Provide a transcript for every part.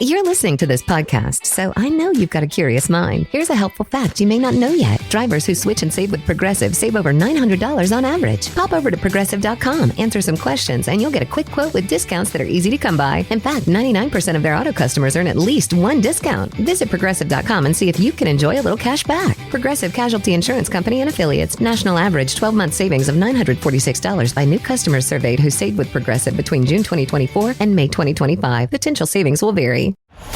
You're listening to this podcast, so I know you've got a curious mind. Here's a helpful fact you may not know yet. Drivers who switch and save with Progressive save over $900 on average. Pop over to Progressive.com, answer some questions, and you'll get a quick quote with discounts that are easy to come by. In fact, 99% of their auto customers earn at least one discount. Visit Progressive.com and see if you can enjoy a little cash back. Progressive Casualty Insurance Company and Affiliates. National average 12-month savings of $946 by new customers surveyed who saved with Progressive between June 2024 and May 2025. Potential savings will vary.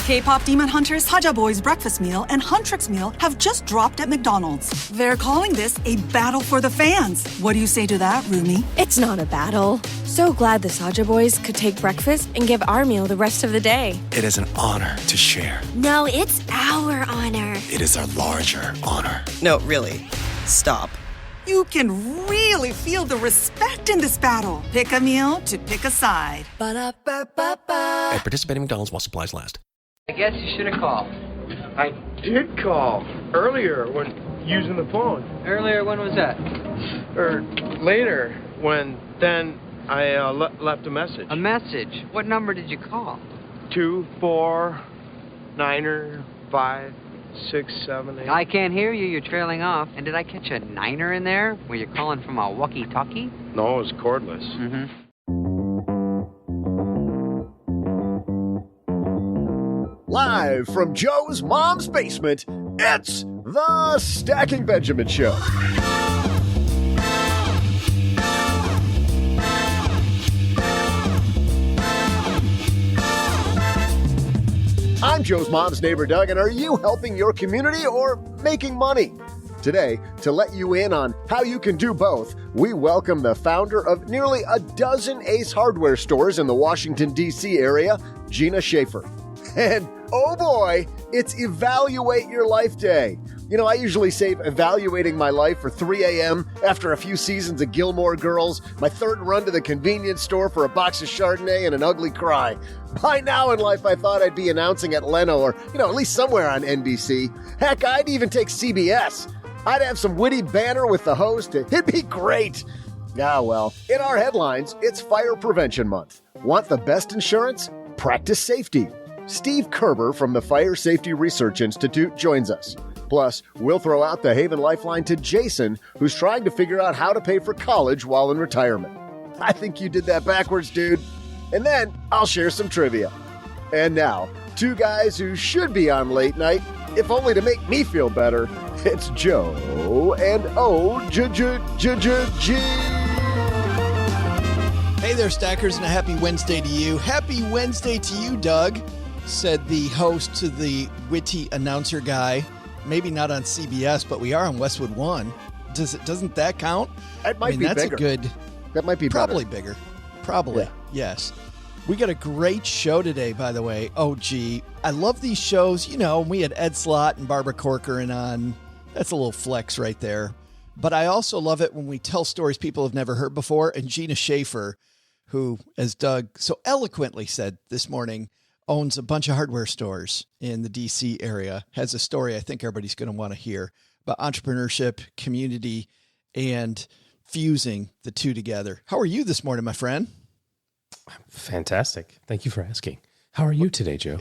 K-pop Demon Hunters Haja Boys breakfast meal and Huntrix meal have just dropped at McDonald's. They're calling this a battle for the fans. What do you say to that, Rumi? It's not a battle. So glad the Saja Boys could take breakfast and give our meal the rest of the day. It is an honor to share. No, it's our honor. It is our larger honor. No, really. Stop. You can really feel the respect in this battle. Pick a meal to pick a side. Ba-da-ba-ba-ba. At participating McDonald's while supplies last. I guess you should have called. I did call earlier when using the phone. Earlier, when was that? Or later, when then I left a message. A message? What number did you call? 249-5-6-7-8. I can't hear you. You're trailing off. And did I catch a niner in there? Were you calling from a walkie-talkie? No, it was cordless. Mm-hmm. Live from Joe's mom's basement, it's the Stacking Benjamin Show. I'm Joe's mom's neighbor, Doug, and are you helping your community or making money? Today, to let you in on how you can do both, we welcome the founder of nearly a dozen Ace Hardware stores in the Washington, D.C. area, Gina Schaefer. And oh boy, it's Evaluate Your Life Day. You know, I usually save evaluating my life for 3 a.m. after a few seasons of Gilmore Girls, my third run to the convenience store for a box of Chardonnay and an ugly cry. By now in life, I thought I'd be announcing at Leno or, at least somewhere on NBC. Heck, I'd even take CBS. I'd have some witty banter with the host. It'd be great. Ah, well, in our headlines, it's Fire Prevention Month. Want the best insurance? Practice safety. Steve Kerber from the Fire Safety Research Institute joins us. Plus, we'll throw out the Haven Lifeline to Jason, who's trying to figure out how to pay for college while in retirement. I think you did that backwards, dude. And then I'll share some trivia. And now, two guys who should be on late night, if only to make me feel better. It's Joe and O-G-G-G-G. Hey there, Stackers, and a happy Wednesday to you. Happy Wednesday to you, Doug, said the host to the witty announcer guy. Maybe not on CBS, but we are on Westwood One. Doesn't that count? That might be that's bigger. A good. That might be probably better. Bigger. Probably, yeah. Yes. We got a great show today, by the way. Oh, gee. I love these shows. We had Ed Slott and Barbara Corcoran on. That's a little flex right there. But I also love it when we tell stories people have never heard before. And Gina Schaefer, who, as Doug so eloquently said this morning, owns a bunch of hardware stores in the D.C. area, has a story I think everybody's going to want to hear about entrepreneurship, community, and fusing the two together. How are you this morning, my friend? Fantastic. Thank you for asking. How are you today, Joe?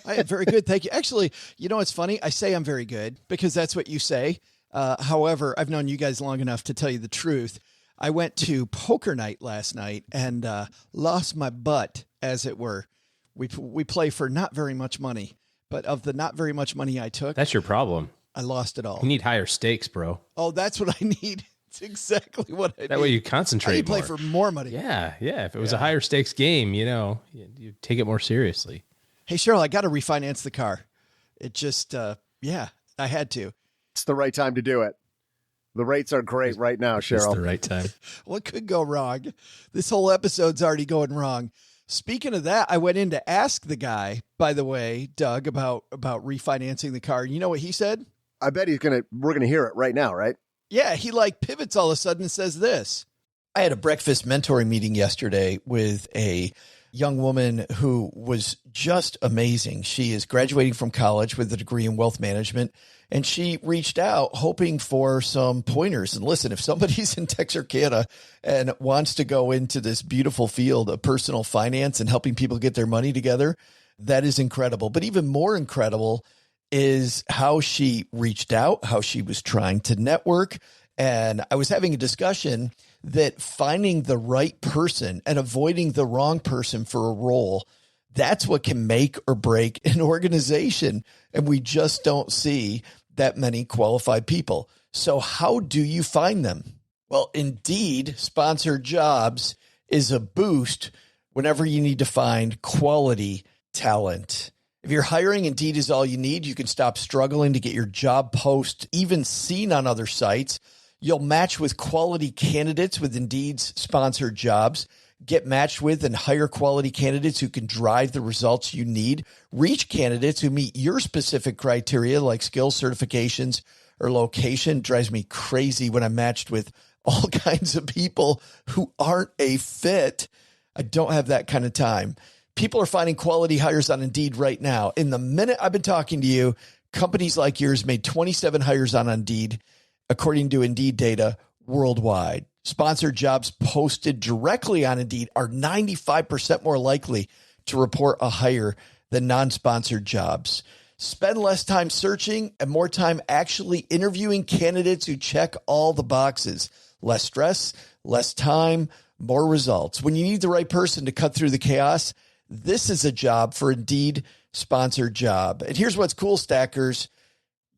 I am very good. Thank you. Actually, it's funny. I say I'm very good because that's what you say. However, I've known you guys long enough to tell you the truth. I went to poker night last night and lost my butt, as it were. We play for not very much money, but of the not very much money I took. That's your problem. I lost it all. You need higher stakes, bro. Oh, that's what I need. It's exactly what I need. That way you concentrate play for more money. Yeah. If it was a higher stakes game, you take it more seriously. Hey, Cheryl, I got to refinance the car. It just, I had to. It's the right time to do it. The rates are great right now, Cheryl. It's the right time. What could go wrong? This whole episode's already going wrong. Speaking of that, I went in to ask the guy, by the way, Doug, about refinancing the car. You know what he said? I bet we're going to hear it right now, right? Yeah, he pivots all of a sudden and says this. I had a breakfast mentoring meeting yesterday with a young woman who was just amazing. She is graduating from college with a degree in wealth management, and she reached out hoping for some pointers. And listen, if somebody's in Texarkana and wants to go into this beautiful field of personal finance and helping people get their money together, That is incredible. But even more incredible is how she reached out, how she was trying to network. And I was having a discussion that finding the right person and avoiding the wrong person for a role, that's what can make or break an organization. And we just don't see that many qualified people. So how do you find them? Well, Indeed sponsored jobs is a boost whenever you need to find quality talent. If you're hiring, Indeed is all you need. You can stop struggling to get your job post even seen on other sites. You'll match with quality candidates with Indeed's sponsored jobs. Get matched with and hire quality candidates who can drive the results you need. Reach candidates who meet your specific criteria like skills, certifications, or location. It drives me crazy when I'm matched with all kinds of people who aren't a fit. I don't have that kind of time. People are finding quality hires on Indeed right now. In the minute I've been talking to you, companies like yours made 27 hires on Indeed, according to Indeed data worldwide. Sponsored jobs posted directly on Indeed are 95% more likely to report a hire than non-sponsored jobs. Spend less time searching and more time actually interviewing candidates who check all the boxes. Less stress, less time, more results. When you need the right person to cut through the chaos, this is a job for Indeed sponsored job. And here's what's cool, Stackers.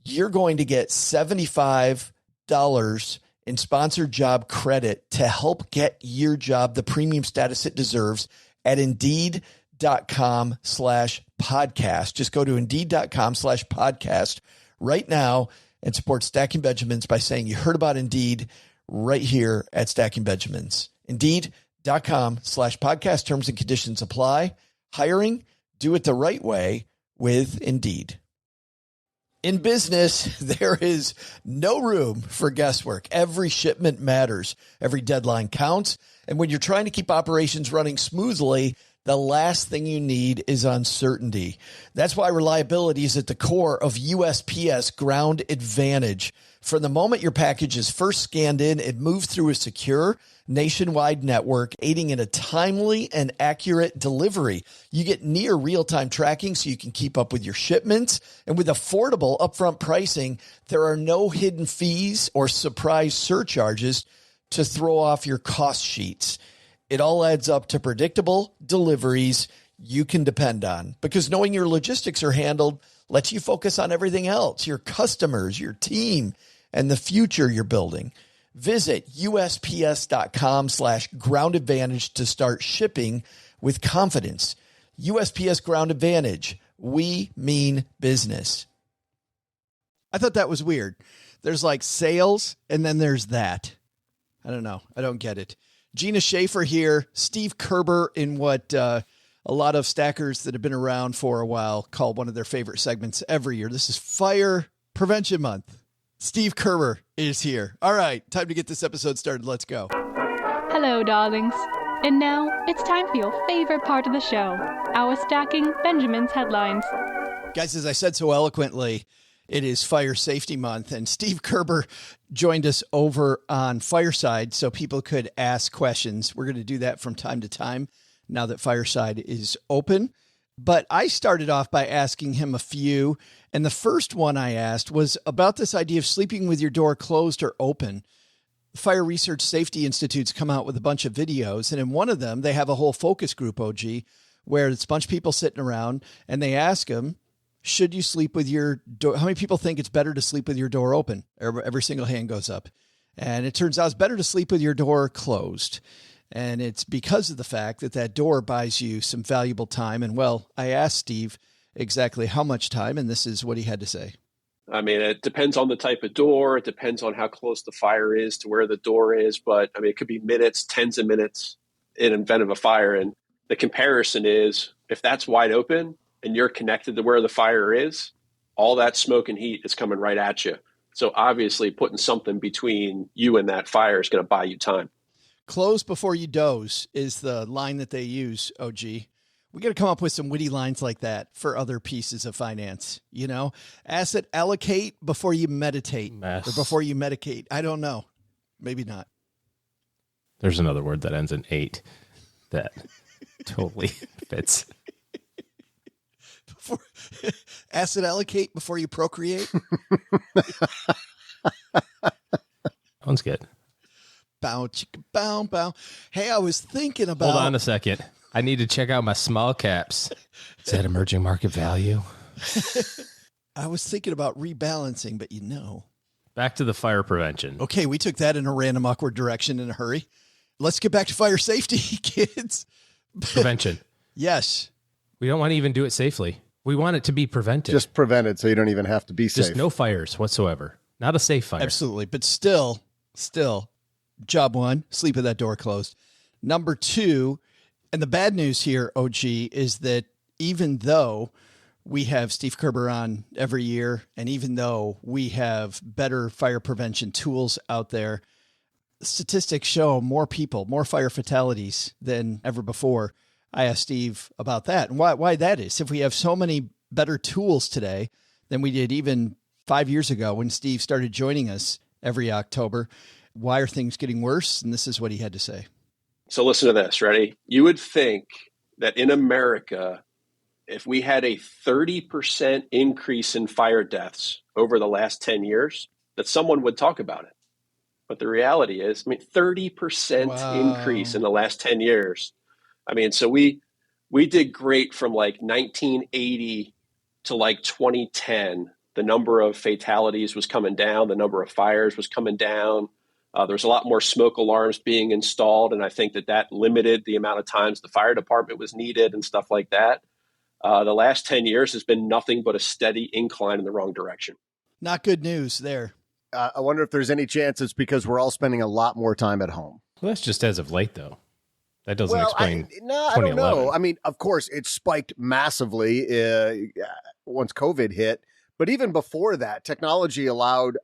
You're going to get $75 in sponsored job credit to help get your job the premium status it deserves at Indeed.com/podcast. Just go to Indeed.com/podcast right now and support Stacking Benjamins by saying you heard about Indeed right here at Stacking Benjamins. Indeed.com/podcast. Terms and conditions apply. Hiring, do it the right way with Indeed. In business, there is no room for guesswork. Every shipment matters. Every deadline counts. And when you're trying to keep operations running smoothly, the last thing you need is uncertainty. That's why reliability is at the core of USPS Ground Advantage. From the moment your package is first scanned in, it moves through a secure nationwide network, aiding in a timely and accurate delivery. You get near real-time tracking so you can keep up with your shipments. And with affordable upfront pricing, there are no hidden fees or surprise surcharges to throw off your cost sheets. It all adds up to predictable deliveries you can depend on, because knowing your logistics are handled lets you focus on everything else, your customers, your team, and the future you're building. Visit USPS.com/Ground Advantage to start shipping with confidence. USPS Ground Advantage. We mean business. I thought that was weird. There's like sales and then there's that. I don't know. I don't get it. Gina Schaefer here, Steve Kerber in what a lot of stackers that have been around for a while call one of their favorite segments every year. This is Fire Prevention Month. Steve Kerber is here. All right, time to get this episode started. Let's go. Hello, darlings. And now it's time for your favorite part of the show, our Stacking Benjamins headlines. Guys, as I said so eloquently, it is Fire Safety Month, and Steve Kerber joined us over on Fireside so people could ask questions. We're going to do that from time to time now that Fireside is open. But I started off by asking him a few, and the first one I asked was about this idea of sleeping with your door closed or open. Fire Research Safety Institute's come out with a bunch of videos, and in one of them, they have a whole focus group, OG, where it's a bunch of people sitting around, and they ask them, should you sleep with your door? How many people think it's better to sleep with your door open? Every single hand goes up. And it turns out it's better to sleep with your door closed. And it's because of the fact that that door buys you some valuable time. And well, I asked Steve exactly how much time, and this is what he had to say. I mean, it depends on the type of door. It depends on how close the fire is to where the door is. But I mean, it could be minutes, tens of minutes in event of a fire. And the comparison is if that's wide open and you're connected to where the fire is, all that smoke and heat is coming right at you. So obviously putting something between you and that fire is going to buy you time. Close before you doze is the line that they use, OG. We got to come up with some witty lines like that for other pieces of finance. You know, asset allocate before you meditate or before you medicate. I don't know. Maybe not. There's another word that ends in 8 that totally fits. before acid allocate before you procreate. Sounds good. Bow, chicka, bow, bow. Hey, I was thinking about. Hold on a second. I need to check out my small caps. Is that emerging market value? I was thinking about rebalancing, but Back to the fire prevention. Okay, we took that in a random, awkward direction in a hurry. Let's get back to fire safety, kids. Prevention. Yes. We don't want to even do it safely. We want it to be prevented. Just prevented so you don't even have to be safe. Just no fires whatsoever. Not a safe fire. Absolutely. But still, job one, sleep with that door closed. Number two, and the bad news here, OG, is that even though we have Steve Kerber on every year, and even though we have better fire prevention tools out there, statistics show more people, more fire fatalities than ever before. I asked Steve about that and why that is. If we have so many better tools today than we did even 5 years ago when Steve started joining us every October, why are things getting worse? And this is what he had to say. So listen to this, ready? You would think that in America, if we had a 30% increase in fire deaths over the last 10 years, that someone would talk about it. But the reality is, 30% increase in the last 10 years. So we did great from like 1980 to like 2010. The number of fatalities was coming down. The number of fires was coming down. There's a lot more smoke alarms being installed. And I think that limited the amount of times the fire department was needed and stuff like that. The last 10 years has been nothing but a steady incline in the wrong direction. Not good news there. I wonder if there's any chance it's because we're all spending a lot more time at home. Well, that's just as of late, though. That doesn't explain. I don't know. Of course, it spiked massively once COVID hit. But even before that, technology allowed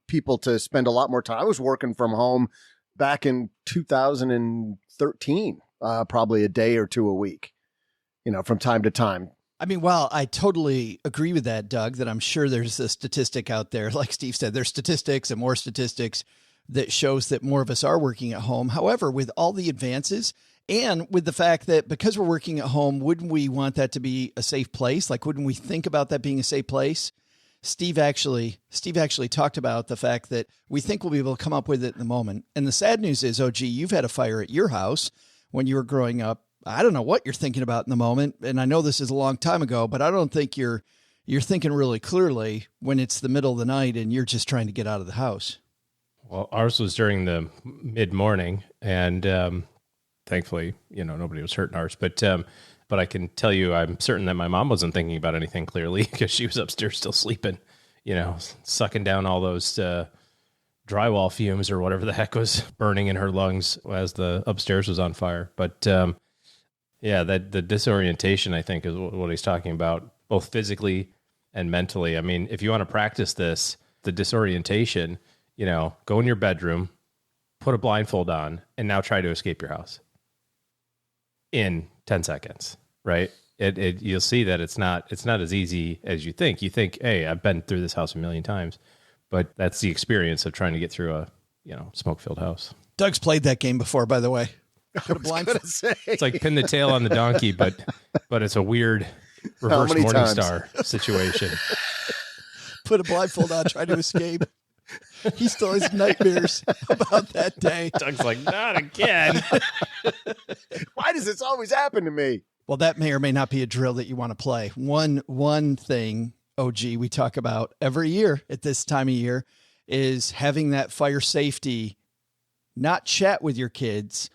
people to spend a lot more time. I was working from home back in 2013, probably a day or two a week, from time to time. Well, I totally agree with that, Doug, that I'm sure there's a statistic out there. Like Steve said, there's statistics and more statistics that shows that more of us are working at home. However, with all the advances and with the fact that because we're working at home, wouldn't we want that to be a safe place? Like, wouldn't we think about that being a safe place? Steve actually talked about the fact that we think we'll be able to come up with it in the moment. And the sad news is, OG, you've had a fire at your house when you were growing up. I don't know what you're thinking about in the moment. And I know this is a long time ago, but I don't think you're thinking really clearly when it's the middle of the night and you're just trying to get out of the house. Well, ours was during the mid-morning, and thankfully, nobody was hurt in ours. But I can tell you, I'm certain that my mom wasn't thinking about anything clearly because she was upstairs still sleeping, sucking down all those drywall fumes or whatever the heck was burning in her lungs as the upstairs was on fire. But the disorientation, I think, is what he's talking about, both physically and mentally. If you want to practice this, the disorientation, go in your bedroom, put a blindfold on, and now try to escape your house in 10 seconds. Right. You'll see that it's not as easy as you think. You think, hey, I've been through this house a million times, but that's the experience of trying to get through a, smoke-filled house. Doug's played that game before, by the way. Put a blindfold. It's like pin the tail on the donkey, but it's a weird reverse Morningstar situation. Put a blindfold on, try to escape. He still has nightmares about that day. Doug's like, not again. Why does this always happen to me? Well, that may or may not be a drill that you want to play. One thing, OG, we talk about every year at this time of year is having that fire safety, not chat with your kids,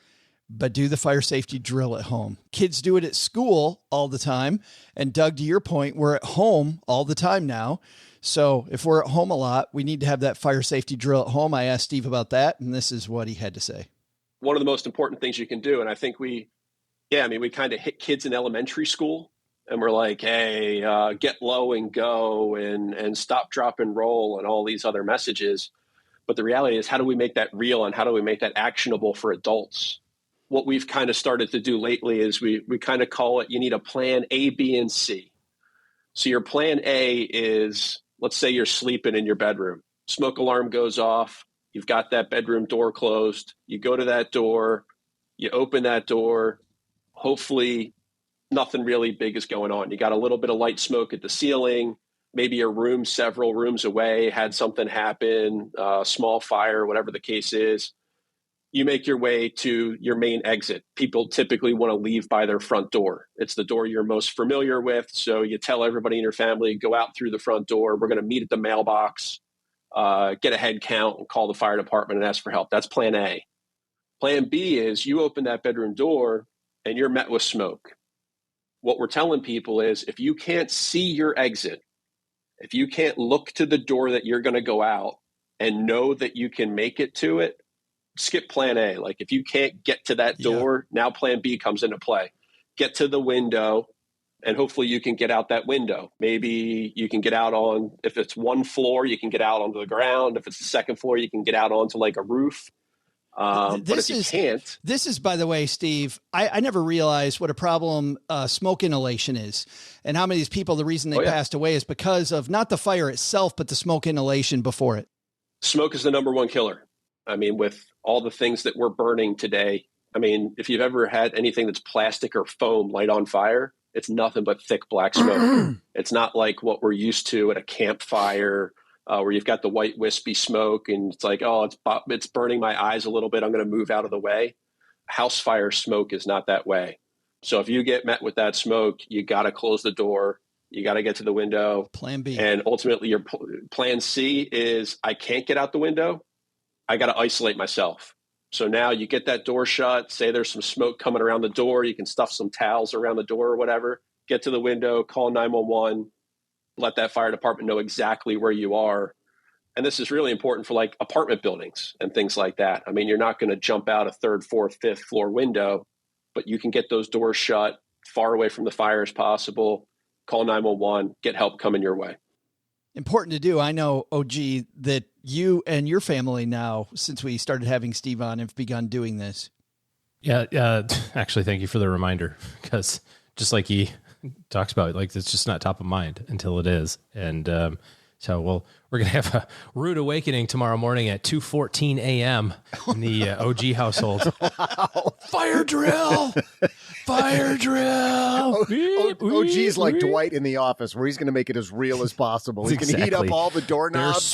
but do the fire safety drill at home. Kids do it at school all the time. And Doug, to your point, we're at home all the time now. So if we're at home a lot, we need to have that fire safety drill at home. I asked Steve about that, and this is what he had to say. One of the most important things you can do, and I think we kind of hit kids in elementary school and we're like, hey, get low and go and stop, drop, and roll and all these other messages. But the reality is, how do we make that real and how do we make that actionable for adults? What we've kind of started to do lately is we kind of call it, you need a plan A, B, and C. So your plan A is, let's say you're sleeping in your bedroom. Smoke alarm goes off. You've got that bedroom door closed. You go to that door. You open that door. Hopefully nothing really big is going on. You got a little bit of light smoke at the ceiling, maybe a room several rooms away had something happen, small fire, whatever the case is. You make your way to your main exit. People typically want to leave by their front door. It's the door you're most familiar with. So you tell everybody in your family, go out through the front door. We're going to meet at the mailbox, get a head count, and call the fire department and ask for help. That's plan A. Plan B is you open that bedroom door and you're met with smoke. What we're telling people is if you can't see your exit, if you can't look to the door that you're going to go out and know that you can make it to it, skip plan A. Like if you can't get to that door, now plan B comes into play. Get to the window and hopefully you can get out that window. Maybe you can get out on, if it's one floor, you can get out onto the ground. If it's the second floor, you can get out onto like a roof. But if you can't. This is, by the way, Steve, I never realized what a problem smoke inhalation is and how many of these people, the reason they passed away is because of not the fire itself, but the smoke inhalation before it. Smoke is the number one killer. I mean, with all the things that we're burning today, I mean, if you've ever had anything that's plastic or foam light on fire, it's nothing but thick black smoke. It's not like what we're used to at a campfire where you've got the white wispy smoke and it's like, oh, it's burning my eyes a little bit. I'm going to move out of the way. House fire smoke is not that way. So if you get met with that smoke, you got to close the door. You got to get to the window. Plan B. And ultimately your plan C is I can't get out the window. I got to isolate myself. So now you get that door shut, say there's some smoke coming around the door. You can stuff some towels around the door or whatever, get to the window, call 911, let that fire department know exactly where you are. And this is really important for like apartment buildings and things like that. I mean, you're not going to jump out a third, fourth, fifth floor window, but you can get those doors shut far away from the fire as possible, call 911, get help coming your way. Important to do. I know, OG, that you and your family now, since we started having Steve on, have begun doing this. Yeah. Actually, thank you for the reminder, because just like he talks about, like, it's just not top of mind until it is. And so we're going to have a rude awakening tomorrow morning at 2:14 a.m. in the OG household. Wow. Fire drill! Fire drill! OG's like Dwight in The Office, where he's going to make it as real as possible. He's going to heat up all the doorknobs.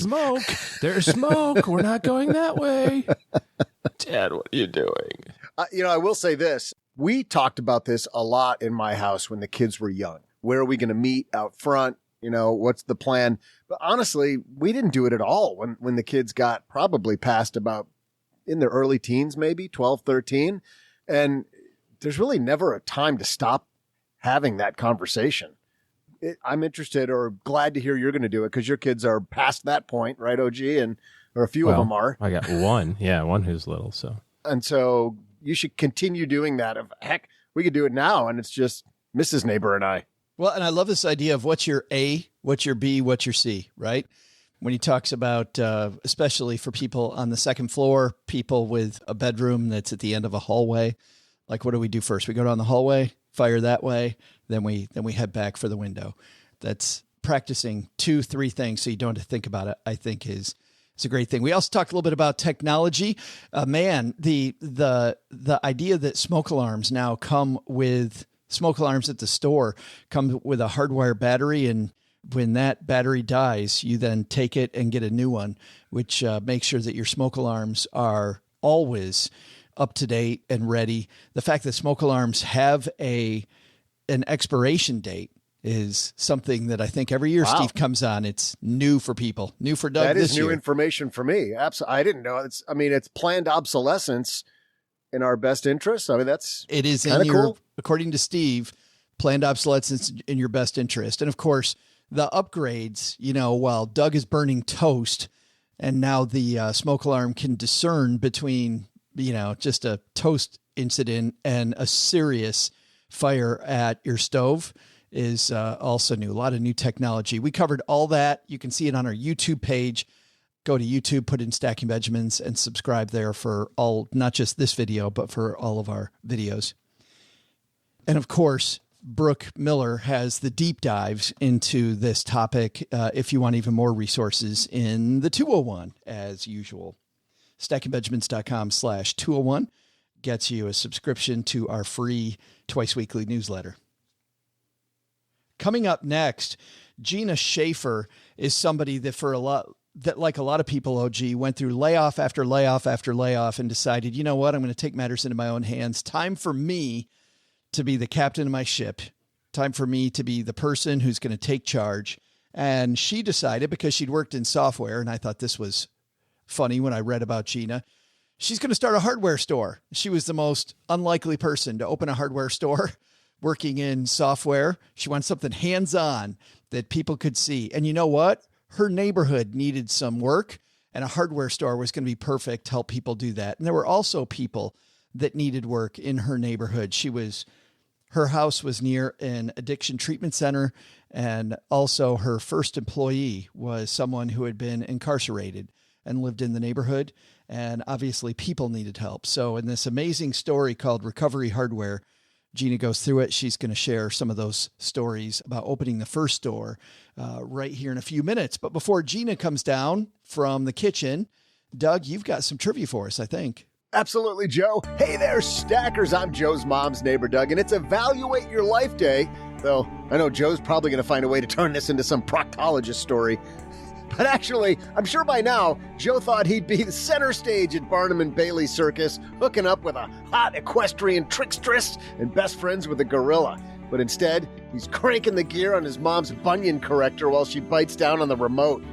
There's smoke. We're not going that way. Dad, what are you doing? I will say this. We talked about this a lot in my house when the kids were young. Where are we going to meet out front? What's the plan? But honestly, we didn't do it at all when the kids got probably past about in their early teens, maybe 12, 13. And there's really never a time to stop having that conversation. I'm interested or glad to hear you're going to do it because your kids are past that point, right, OG? Or a few of them are. I got one. Yeah, one who's little. And so you should continue doing that. Heck, we could do it now, and it's just Mrs. Neighbor and I. Well, and I love this idea of what's your A, what's your B, what's your C, right? When he talks about, especially for people on the second floor, people with a bedroom that's at the end of a hallway, like what do we do first? We go down the hallway, fire that way, then we head back for the window. That's practicing 2-3 things so you don't have to think about it, I think is a great thing. We also talked a little bit about technology. The idea that smoke alarms now come with smoke alarms at the store come with a hardwire battery, and when that battery dies, you then take it and get a new one, which makes sure that your smoke alarms are always up to date and ready. The fact that smoke alarms have an expiration date is something that I think every year Steve comes on. It's new for people, new for Doug. That is this new year. information for me. Absolutely, I didn't know. It's planned obsolescence in our best interest. I mean, it is kind of cool. According to Steve, planned obsolescence in your best interest. And of course, the upgrades, while Doug is burning toast and now the smoke alarm can discern between, just a toast incident and a serious fire at your stove is also new. A lot of new technology. We covered all that. You can see it on our YouTube page. Go to YouTube, put in Stacking Benjamins, and subscribe there for all, not just this video, but for all of our videos. And of course, Brooke Miller has the deep dives into this topic. If you want even more resources in the 201, as usual, stackingbenjamins.com/201 gets you a subscription to our free twice weekly newsletter. Coming up next, Gina Schaefer is somebody that like a lot of people, OG, went through layoff after layoff after layoff and decided, you know what, I'm going to take matters into my own hands. Time for me to be the captain of my ship. Time for me to be the person who's going to take charge. And she decided, because she'd worked in software, and I thought this was funny when I read about Gina, she's going to start a hardware store. She was the most unlikely person to open a hardware store working in software. She wanted something hands-on that people could see. And you know what? Her neighborhood needed some work, and a hardware store was going to be perfect to help people do that. And there were also people that needed work in her neighborhood. Her house was near an addiction treatment center, and also her first employee was someone who had been incarcerated and lived in the neighborhood. And obviously people needed help. So in this amazing story called Recovery Hardware, Gina goes through it. She's going to share some of those stories about opening the first store right here in a few minutes. But before Gina comes down from the kitchen, Doug, you've got some trivia for us, I think. Absolutely, Joe. Hey there, Stackers. I'm Joe's mom's neighbor, Doug, and it's Evaluate Your Life Day. Though I know Joe's probably going to find a way to turn this into some proctologist story. But actually, I'm sure by now, Joe thought he'd be the center stage at Barnum & Bailey Circus, hooking up with a hot equestrian trickstress and best friends with a gorilla. But instead, he's cranking the gear on his mom's bunion corrector while she bites down on the remote.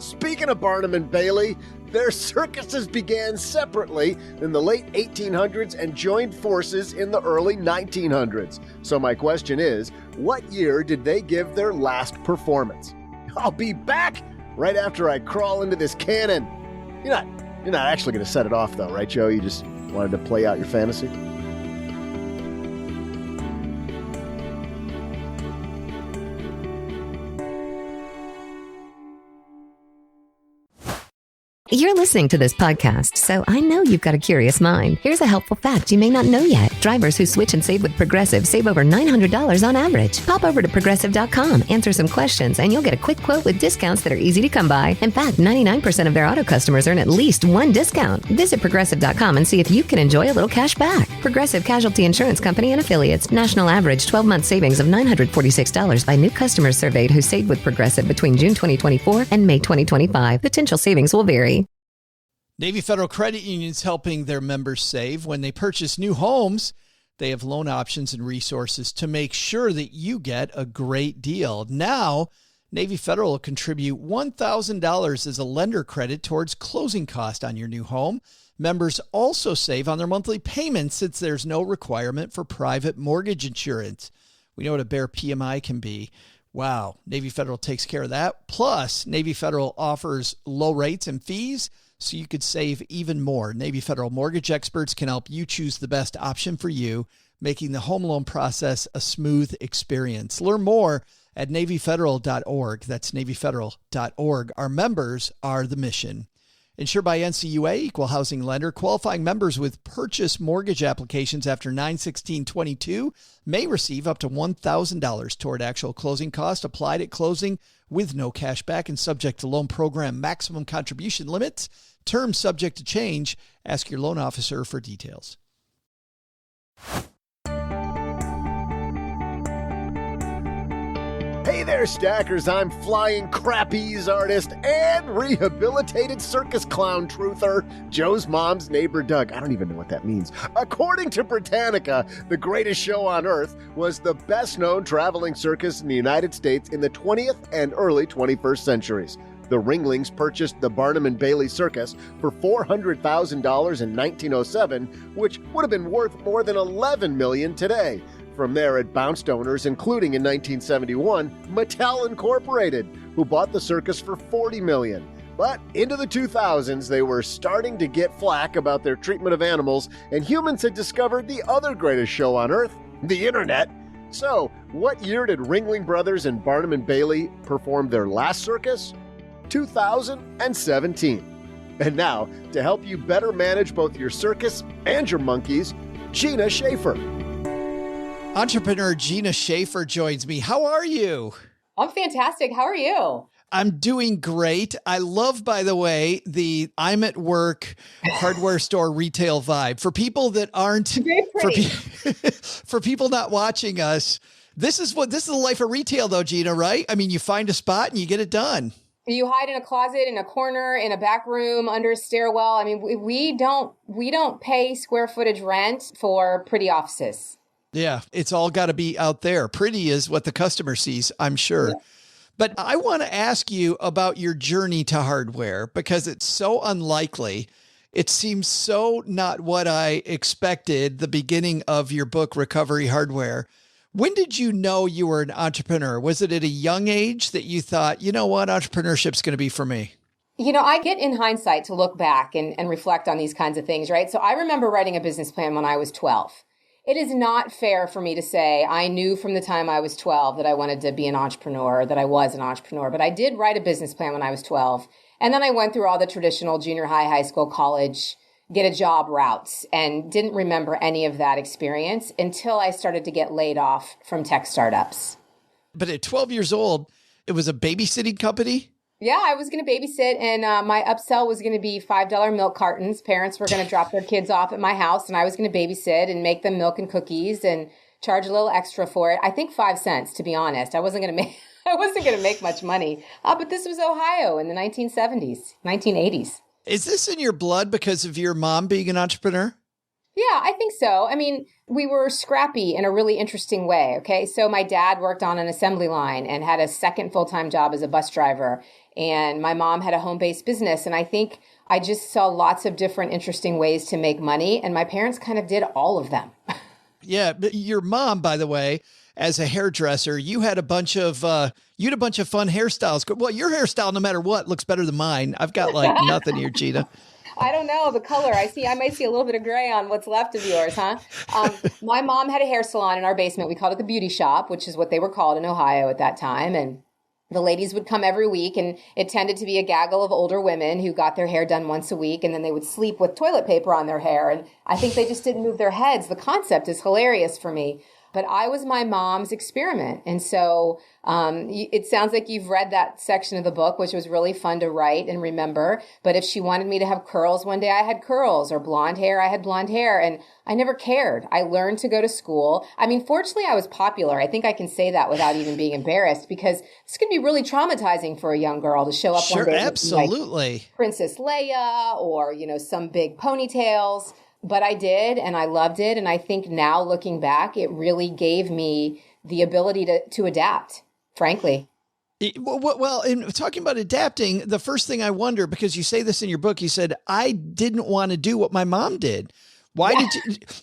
Speaking of Barnum & Bailey, their circuses began separately in the late 1800s and joined forces in the early 1900s. So my question is, what year did they give their last performance? I'll be back right after I crawl into this cannon. You're not actually going to set it off, though, right, Joe? You just wanted to play out your fantasy? You're listening to this podcast, so I know you've got a curious mind. Here's a helpful fact you may not know yet. Drivers who switch and save with Progressive save over $900 on average. Pop over to Progressive.com, answer some questions, and you'll get a quick quote with discounts that are easy to come by. In fact, 99% of their auto customers earn at least one discount. Visit Progressive.com and see if you can enjoy a little cash back. Progressive Casualty Insurance Company and Affiliates. National average 12-month savings of $946 by new customers surveyed who saved with Progressive between June 2024 and May 2025. Potential savings will vary. Navy Federal Credit Union's helping their members save. When they purchase new homes, they have loan options and resources to make sure that you get a great deal. Now, Navy Federal will contribute $1,000 as a lender credit towards closing cost on your new home. Members also save on their monthly payments since there's no requirement for private mortgage insurance. We know what a bare PMI can be. Wow, Navy Federal takes care of that. Plus, Navy Federal offers low rates and fees, so you could save even more. Navy Federal mortgage experts can help you choose the best option for you, making the home loan process a smooth experience. Learn more at NavyFederal.org. That's NavyFederal.org. Our members are the mission. Insured by NCUA, Equal Housing Lender, qualifying members with purchase mortgage applications after 9/16/22 may receive up to $1,000 toward actual closing costs applied at closing with no cash back and subject to loan program maximum contribution limits. Terms subject to change. Ask your loan officer for details. Hey there, Stackers. I'm flying crappies artist and rehabilitated circus clown truther, Joe's mom's neighbor, Doug. I don't even know what that means. According to Britannica, the greatest show on earth was the best-known traveling circus in the United States in the 20th and early 21st centuries. The Ringlings purchased the Barnum & Bailey Circus for $400,000 in 1907, which would have been worth more than $11 million today. From there, it bounced owners, including in 1971, Mattel Incorporated, who bought the circus for $40 million. But into the 2000s, they were starting to get flack about their treatment of animals, and humans had discovered the other greatest show on earth, the internet. So, what year did Ringling Brothers and Barnum & Bailey perform their last circus? 2017. And now, to help you better manage both your circus and your monkeys, Gina Schaefer. Entrepreneur Gina Schaefer joins me. How are you? I'm fantastic. How are you? I'm doing great. I love, by the way, the I'm at work hardware store retail vibe. For people that aren't, for people not watching us, This is the life of retail though, Gina, right? I mean, you find a spot and you get it done. You hide in a closet, in a corner, in a back room, under a stairwell. I mean, we don't pay square footage rent for pretty offices. Yeah, it's all got to be out there. Pretty is what the customer sees, I'm sure. Yeah. But I want to ask you about your journey to hardware because it's so unlikely. It seems so not what I expected, the beginning of your book, Recovery Hardware. When did you know you were an entrepreneur? Was it at a young age that you thought, you know what, entrepreneurship's going to be for me? You know, I get in hindsight to look back and reflect on these kinds of things, right? So I remember writing a business plan when I was 12. It is not fair for me to say I knew from the time I was 12 that I wanted to be an entrepreneur, that I was an entrepreneur. But I did write a business plan when I was 12. And then I went through all the traditional junior high, high school, college, get a job routes and didn't remember any of that experience until I started to get laid off from tech startups. But at 12 years old, it was a babysitting company? Yeah, I was going to babysit, and my upsell was going to be $5 milk cartons. Parents were going to drop their kids off at my house, and I was going to babysit and make them milk and cookies and charge a little extra for it. I think 5 cents, to be honest. I wasn't going to make much money. But this was Ohio in the 1970s, 1980s. Is this in your blood because of your mom being an entrepreneur? Yeah, I think so. I mean, we were scrappy in a really interesting way. Okay. So my dad worked on an assembly line and had a second full-time job as a bus driver. And my mom had a home-based business. And I think I just saw lots of different interesting ways to make money. And my parents kind of did all of them. Yeah. But your mom, by the way, as a hairdresser, you had a bunch of fun hairstyles. Well, your hairstyle, no matter what, looks better than mine. I've got like nothing here, Gina. I don't know the color. I might see a little bit of gray on what's left of yours, huh? My mom had a hair salon in our basement. We called it the Beauty Shop, which is what they were called in Ohio at that time. And the ladies would come every week, and it tended to be a gaggle of older women who got their hair done once a week, and then they would sleep with toilet paper on their hair. And I think they just didn't move their heads. The concept is hilarious for me. But I was my mom's experiment. And so it sounds like you've read that section of the book, which was really fun to write and remember. But if she wanted me to have curls one day, I had curls, or blonde hair, I had blonde hair. And I never cared. I learned to go to school. I mean, fortunately, I was popular. I think I can say that without even being embarrassed, because this could be really traumatizing for a young girl to show up one day. Absolutely. Like Princess Leia or, some big ponytails. But I did, and I loved it. And I think now looking back, it really gave me the ability to adapt, frankly. Well, in talking about adapting, the first thing I wonder, because you say this in your book, you said, I didn't want to do what my mom did. Why did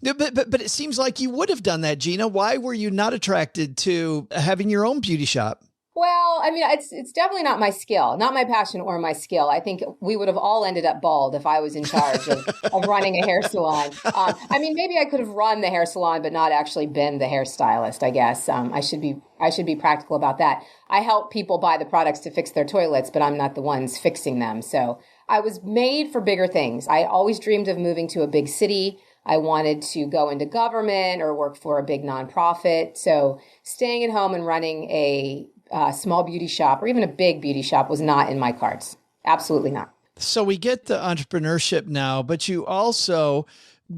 you? But it seems like you would have done that, Gina. Why were you not attracted to having your own beauty shop? Well, I mean, it's definitely not my skill, not my passion or my skill. I think we would have all ended up bald if I was in charge of running a hair salon. I mean, maybe I could have run the hair salon, but not actually been the hairstylist, I guess. I should be practical about that. I help people buy the products to fix their toilets, but I'm not the ones fixing them. So I was made for bigger things. I always dreamed of moving to a big city. I wanted to go into government or work for a big nonprofit. So staying at home and running a small beauty shop or even a big beauty shop was not in my cards. Absolutely not. So we get the entrepreneurship now, but you also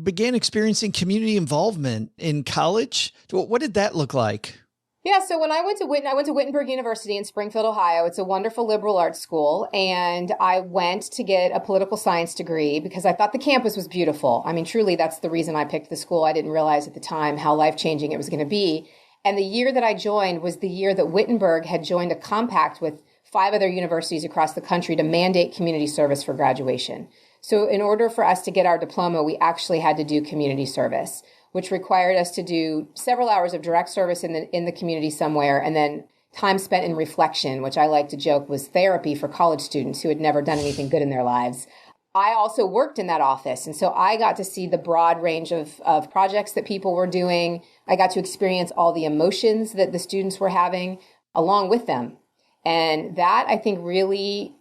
began experiencing community involvement in college. What did that look like? Yeah, so when I went to Wittenberg University in Springfield, Ohio. It's a wonderful liberal arts school. And I went to get a political science degree because I thought the campus was beautiful. I mean, truly, that's the reason I picked the school. I didn't realize at the time how life-changing it was going to be. And the year that I joined was the year that Wittenberg had joined a compact with 5 other universities across the country to mandate community service for graduation. So in order for us to get our diploma, we actually had to do community service, which required us to do several hours of direct service in the community somewhere, and then time spent in reflection, which I like to joke was therapy for college students who had never done anything good in their lives. I also worked in that office, and so I got to see the broad range of projects that people were doing. I got to experience all the emotions that the students were having along with them. And that, I think, really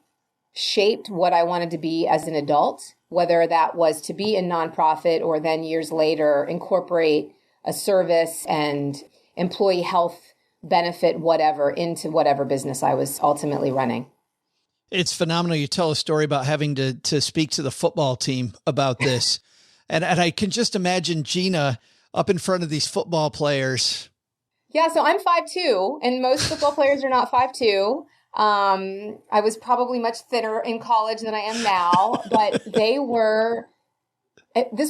shaped what I wanted to be as an adult, whether that was to be a nonprofit or then years later incorporate a service and employee health benefit, whatever, into whatever business I was ultimately running. It's phenomenal. You tell a story about having to speak to the football team about this. And I can just imagine Gina up in front of these football players. Yeah, so I'm 5'2", and most football players are not 5'2". I was probably much thinner in college than I am now, but this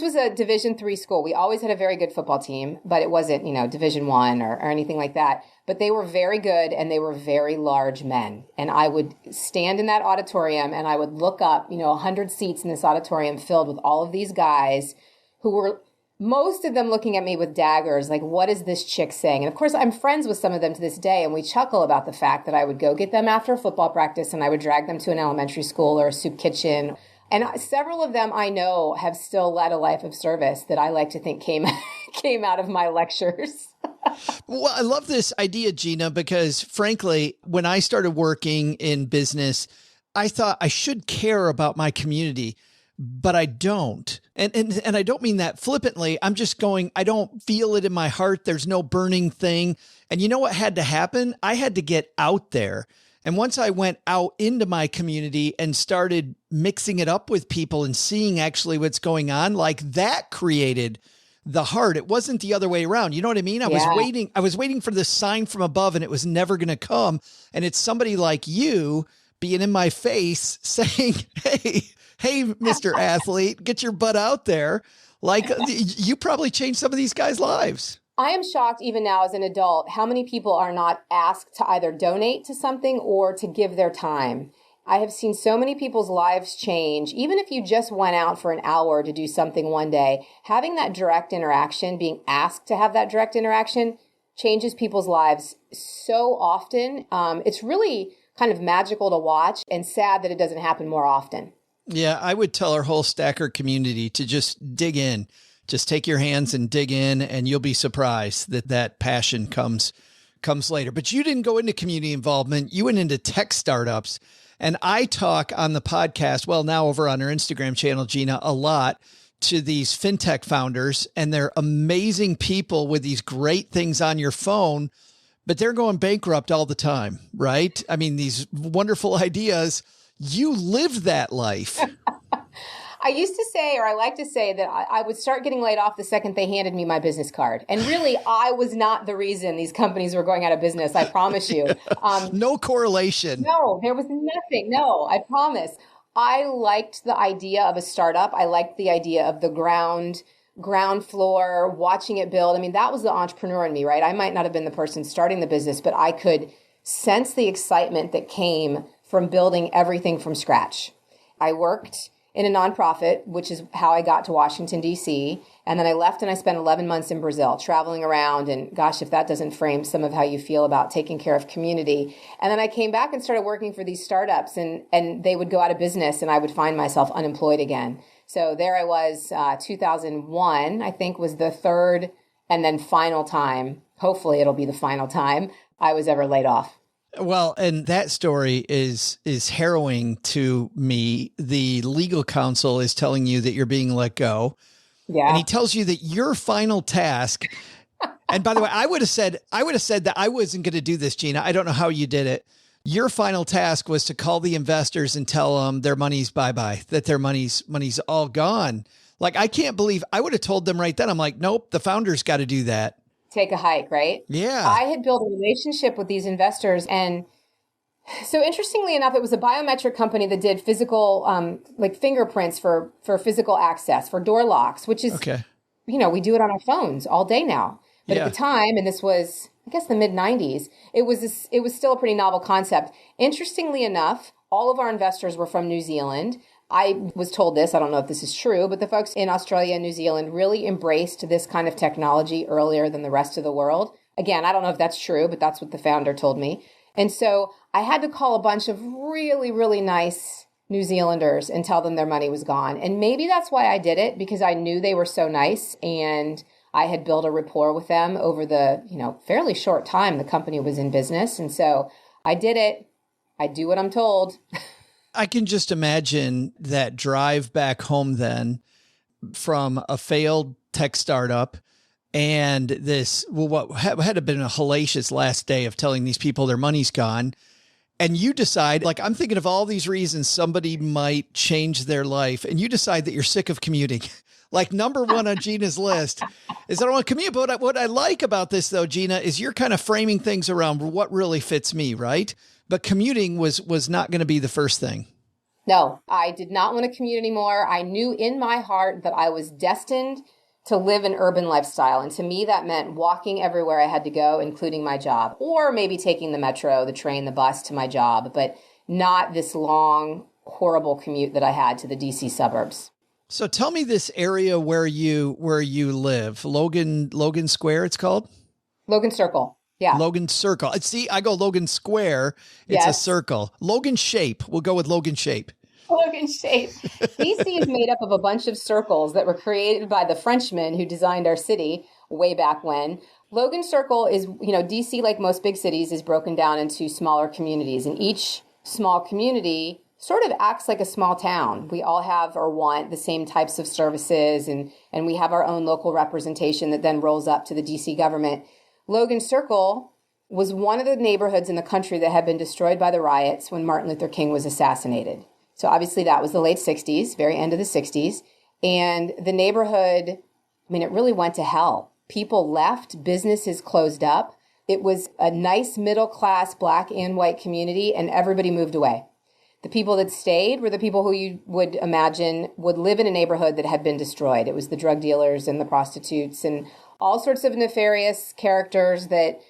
was a Division III school. We always had a very good football team, but it wasn't, Division I or anything like that. But they were very good, and they were very large men. And I would stand in that auditorium, and I would look up, 100 seats in this auditorium filled with all of these guys who were, most of them looking at me with daggers, like, what is this chick saying? And of course, I'm friends with some of them to this day, and we chuckle about the fact that I would go get them after football practice, and I would drag them to an elementary school or a soup kitchen. And several of them I know have still led a life of service that I like to think came out of my lectures. Well, I love this idea, Gina, because frankly, when I started working in business, I thought I should care about my community, but I don't. And I don't mean that flippantly. I'm just going, I don't feel it in my heart. There's no burning thing. And you know what had to happen? I had to get out there. And once I went out into my community and started mixing it up with people and seeing actually what's going on, like that created the heart. It wasn't the other way around. You know what I mean? I was waiting for this sign from above, and it was never going to come. And it's somebody like you being in my face saying, hey, Mr. Athlete, get your butt out there. Like you probably changed some of these guys' lives. I am shocked even now as an adult how many people are not asked to either donate to something or to give their time. I have seen so many people's lives change. Even if you just went out for an hour to do something one day, having that direct interaction, being asked to have that direct interaction changes people's lives so often. It's really kind of magical to watch and sad that it doesn't happen more often. Yeah, I would tell our whole Stacker community to just dig in. Just take your hands and dig in, and you'll be surprised that passion comes later. But you didn't go into community involvement. You went into tech startups. And I talk on the podcast, well, now over on our Instagram channel, Gina, a lot to these fintech founders, and they're amazing people with these great things on your phone, but they're going bankrupt all the time, right? I mean, these wonderful ideas. You lived that life. I used to say, or I like to say, that I would start getting laid off the second they handed me my business card. And really, I was not the reason these companies were going out of business, I promise you. No correlation. No, there was nothing. No, I promise. I liked the idea of a startup. I liked the idea of the ground floor, watching it build. I mean, that was the entrepreneur in me, right? I might not have been the person starting the business, but I could sense the excitement that came from building everything from scratch. I worked in a nonprofit, which is how I got to Washington, D.C. And then I left and I spent 11 months in Brazil traveling around. And gosh, if that doesn't frame some of how you feel about taking care of community. And then I came back and started working for these startups, and they would go out of business and I would find myself unemployed again. So there I was, 2001, I think was the third and then final time. Hopefully it'll be the final time I was ever laid off. Well, and that story is harrowing to me. The legal counsel is telling you that you're being let go. Yeah. And he tells you that your final task, and by the way, I would have said that I wasn't going to do this, Gina. I don't know how you did it. Your final task was to call the investors and tell them their money's bye-bye, that their money's all gone. Like, I can't believe I would have told them right then. I'm like, nope, the founder's got to do that. Take a hike, right? Yeah. I had built a relationship with these investors. And so interestingly enough, it was a biometric company that did physical, like fingerprints for physical access, for door locks, which is, okay. We do it on our phones all day now. But at the time, and this was, I guess, the mid 90s, it was still a pretty novel concept. Interestingly enough, all of our investors were from New Zealand. I was told this, I don't know if this is true, but the folks in Australia and New Zealand really embraced this kind of technology earlier than the rest of the world. Again, I don't know if that's true, but that's what the founder told me. And so I had to call a bunch of really, really nice New Zealanders and tell them their money was gone. And maybe that's why I did it, because I knew they were so nice and I had built a rapport with them over the, fairly short time the company was in business. And so I did it. I do what I'm told. I can just imagine that drive back home then from a failed tech startup and this, what had to have been a hellacious last day of telling these people their money's gone. And you decide, like, I'm thinking of all these reasons somebody might change their life. And you decide that you're sick of commuting. Like number one on Gina's list is I don't want to commute. But what I like about this though, Gina, is you're kind of framing things around what really fits me, right? But commuting was not going to be the first thing. No, I did not want to commute anymore. I knew in my heart that I was destined to live an urban lifestyle. And to me, that meant walking everywhere I had to go, including my job, or maybe taking the metro, the train, the bus to my job, but not this long, horrible commute that I had to the DC suburbs. So tell me this area where you live, Logan Square, it's called? Logan Circle. Yeah. Logan Circle. See, I go Logan Square. It's a circle. Logan Shape. We'll go with Logan Shape. Logan Shape. DC is made up of a bunch of circles that were created by the Frenchmen who designed our city way back when. Logan Circle is, DC, like most big cities, is broken down into smaller communities. And each small community sort of acts like a small town. We all have or want the same types of services, and we have our own local representation that then rolls up to the DC government. Logan Circle was one of the neighborhoods in the country that had been destroyed by the riots when Martin Luther King was assassinated. So obviously that was the late 60s, very end of the 60s. And the neighborhood, it really went to hell. People left, businesses closed up. It was a nice middle-class black and white community, and everybody moved away. The people that stayed were the people who you would imagine would live in a neighborhood that had been destroyed. It was the drug dealers and the prostitutes and all sorts of nefarious characters that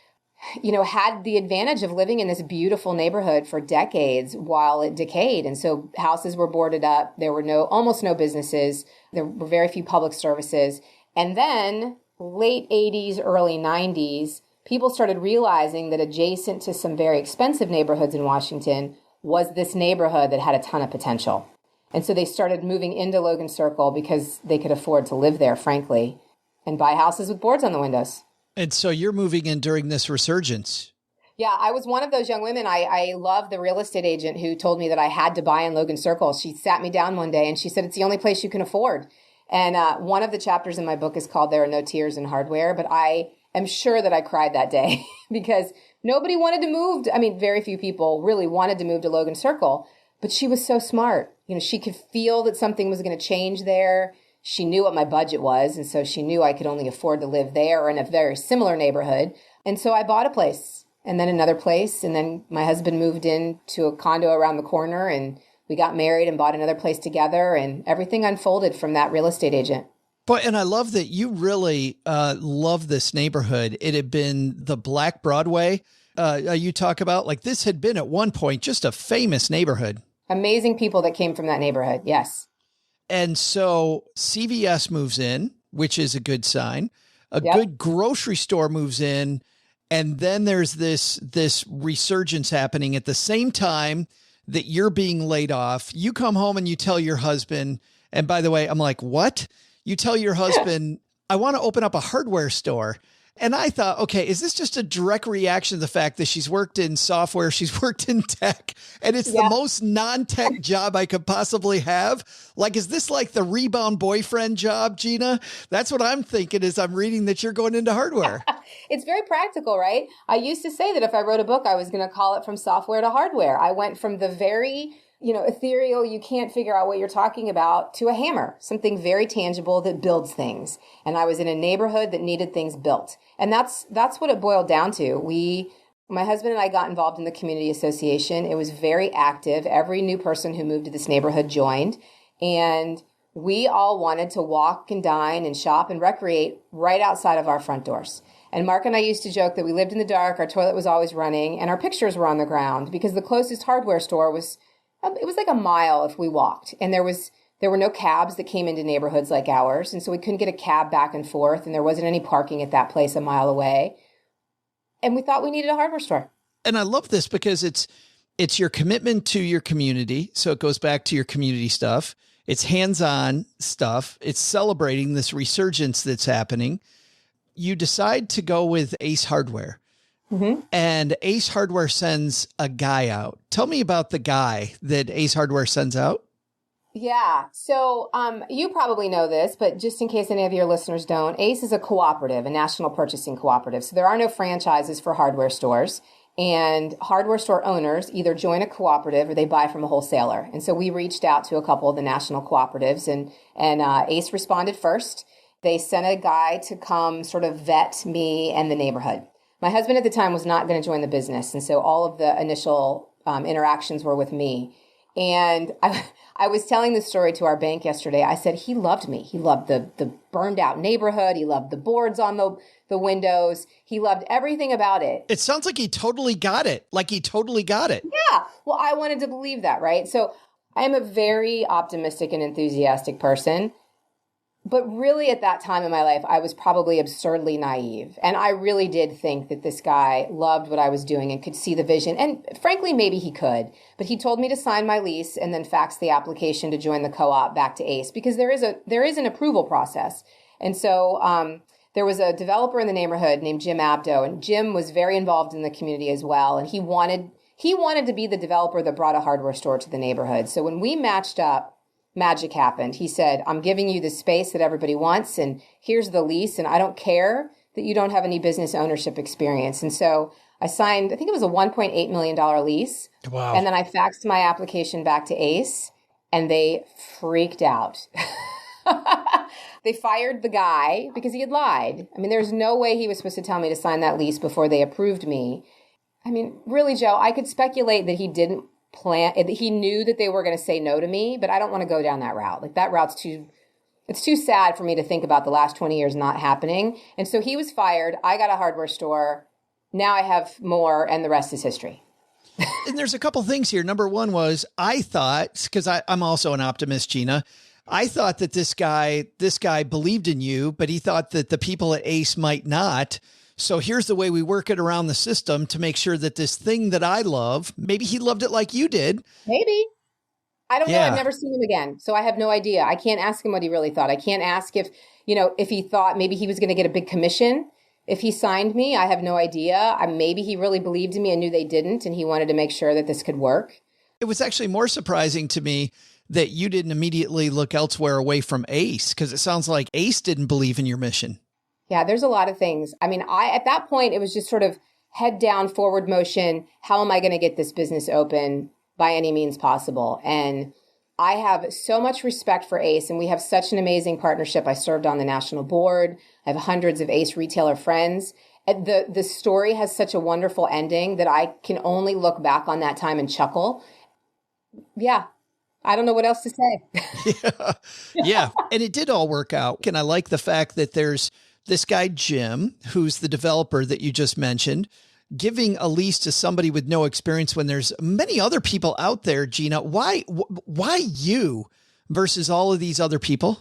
had the advantage of living in this beautiful neighborhood for decades while it decayed. And so houses were boarded up. There were almost no businesses. There were very few public services. And then late 80s, early 90s, people started realizing that adjacent to some very expensive neighborhoods in Washington was this neighborhood that had a ton of potential. And so they started moving into Logan Circle because they could afford to live there, frankly, and buy houses with boards on the windows. And so you're moving in during this resurgence. Yeah, I was one of those young women. I love the real estate agent who told me that I had to buy in Logan Circle. She sat me down one day and she said, it's the only place you can afford. And one of the chapters in my book is called There Are No Tears in Hardware. But I am sure that I cried that day because nobody wanted to move. Very few people really wanted to move to Logan Circle. But she was so smart. She could feel that something was going to change there. She knew what my budget was, and so she knew I could only afford to live there or in a very similar neighborhood. And so I bought a place, and then another place, and then my husband moved into a condo around the corner, and we got married and bought another place together, and everything unfolded from that real estate agent. And I love that you really love this neighborhood. It had been the Black Broadway you talk about. Like this had been at one point just a famous neighborhood. Amazing people that came from that neighborhood, yes. And so CVS moves in, which is a good sign. A good grocery store moves in. And then there's this resurgence happening at the same time that you're being laid off. You come home and you tell your husband, and by the way, I'm like, what? You tell your husband, I want to open up a hardware store. And I thought, okay, is this just a direct reaction to the fact that she's worked in software, she's worked in tech, and it's the most non-tech job I could possibly have? Like, is this like the rebound boyfriend job, Gina? That's what I'm thinking as I'm reading that you're going into hardware. It's very practical, right? I used to say that if I wrote a book, I was going to call it From Software to Hardware. I went from the very ethereal, you can't figure out what you're talking about, to a hammer, something very tangible that builds things. And I was in a neighborhood that needed things built. And that's what it boiled down to. My husband and I got involved in the community association. It was very active. Every new person who moved to this neighborhood joined. And we all wanted to walk and dine and shop and recreate right outside of our front doors. And Mark and I used to joke that we lived in the dark, our toilet was always running, and our pictures were on the ground because the closest hardware store was like a mile if we walked. And there were no cabs that came into neighborhoods like ours. And so we couldn't get a cab back and forth. And there wasn't any parking at that place a mile away. And we thought we needed a hardware store. And I love this because it's your commitment to your community. So it goes back to your community stuff. It's hands-on stuff. It's celebrating this resurgence that's happening. You decide to go with Ace Hardware. Mm-hmm. And Ace Hardware sends a guy out. Tell me about the guy that Ace Hardware sends out. Yeah. So you probably know this, but just in case any of your listeners don't, Ace is a cooperative, a national purchasing cooperative. So there are no franchises for hardware stores. And hardware store owners either join a cooperative or they buy from a wholesaler. And so we reached out to a couple of the national cooperatives, and ACE responded first. They sent a guy to come sort of vet me and the neighborhood. My husband at the time was not going to join the business, and so all of the initial interactions were with me. And I was telling this story to our bank yesterday. I said he loved me. He loved the burned out neighborhood. He loved the boards on the windows. He loved everything about it. It sounds like he totally got it. Like he totally got it. Yeah. Well, I wanted to believe that, right? So I am a very optimistic and enthusiastic person. But really at that time in my life, I was probably absurdly naive. And I really did think that this guy loved what I was doing and could see the vision. And frankly, maybe he could. But he told me to sign my lease and then fax the application to join the co-op back to ACE, because there is an approval process. And so there was a developer in the neighborhood named Jim Abdo, and Jim was very involved in the community as well. And he wanted to be the developer that brought a hardware store to the neighborhood. So when we matched up, magic happened. He said, I'm giving you the space that everybody wants, and here's the lease, and I don't care that you don't have any business ownership experience. And so I signed, I think it was a $1.8 million lease. Wow. And then I faxed my application back to ACE, and they freaked out. They fired the guy because he had lied. I mean, there's no way he was supposed to tell me to sign that lease before they approved me. I mean, really, Joe, I could speculate that he didn't he knew that they were going to say no to me, but I don't want to go down that route. Like, that route's it's too sad for me to think about the last 20 years not happening. And so he was fired. I got a hardware store. Now I have more, and the rest is history. And there's a couple things here. Number one was, I thought, because I'm also an optimist, Gina, I thought that this guy believed in you, but he thought that the people at ACE might not. So here's the way we work it around the system to make sure that this thing that I love, maybe he loved it like you did. Maybe. I don't know. I've never seen him again. So I have no idea. I can't ask him what he really thought. I can't ask if he thought maybe he was going to get a big commission if he signed me. I have no idea. Maybe he really believed in me and knew they didn't, and he wanted to make sure that this could work. It was actually more surprising to me that you didn't immediately look elsewhere away from ACE, because it sounds like ACE didn't believe in your mission. Yeah, there's a lot of things. I mean, at that point, it was just sort of head down, forward motion. How am I going to get this business open by any means possible? And I have so much respect for ACE, and we have such an amazing partnership. I served on the national board. I have hundreds of ACE retailer friends. The story has such a wonderful ending that I can only look back on that time and chuckle. Yeah. I don't know what else to say. Yeah. And it did all work out. And I like the fact that there's this guy, Jim, who's the developer that you just mentioned, giving a lease to somebody with no experience when there's many other people out there. Gina, why you versus all of these other people?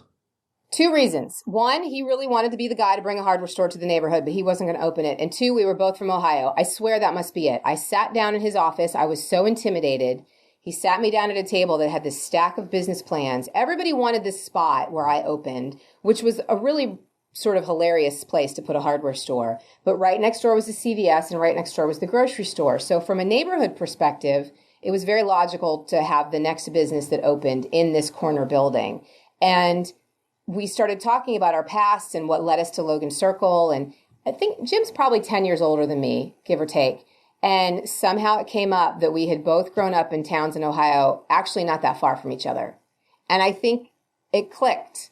Two reasons. One, he really wanted to be the guy to bring a hardware store to the neighborhood, but he wasn't going to open it. And two, we were both from Ohio. I swear that must be it. I sat down in his office. I was so intimidated. He sat me down at a table that had this stack of business plans. Everybody wanted this spot where I opened, which was a really sort of hilarious place to put a hardware store. But right next door was the CVS, and right next door was the grocery store. So from a neighborhood perspective, it was very logical to have the next business that opened in this corner building. And we started talking about our past and what led us to Logan Circle. And I think Jim's probably 10 years older than me, give or take. And somehow it came up that we had both grown up in towns in Ohio, actually not that far from each other. And I think it clicked,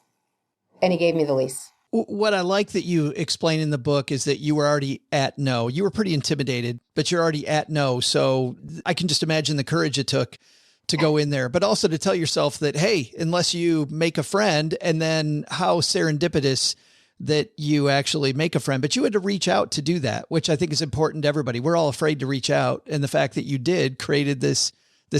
and he gave me the lease. What I like that you explain in the book is that you were already at no. You were pretty intimidated, but you're already at no. So I can just imagine the courage it took to go in there, but also to tell yourself that, hey, unless you make a friend, and then how serendipitous that you actually make a friend, but you had to reach out to do that, which I think is important to everybody. We're all afraid to reach out. And the fact that you did created this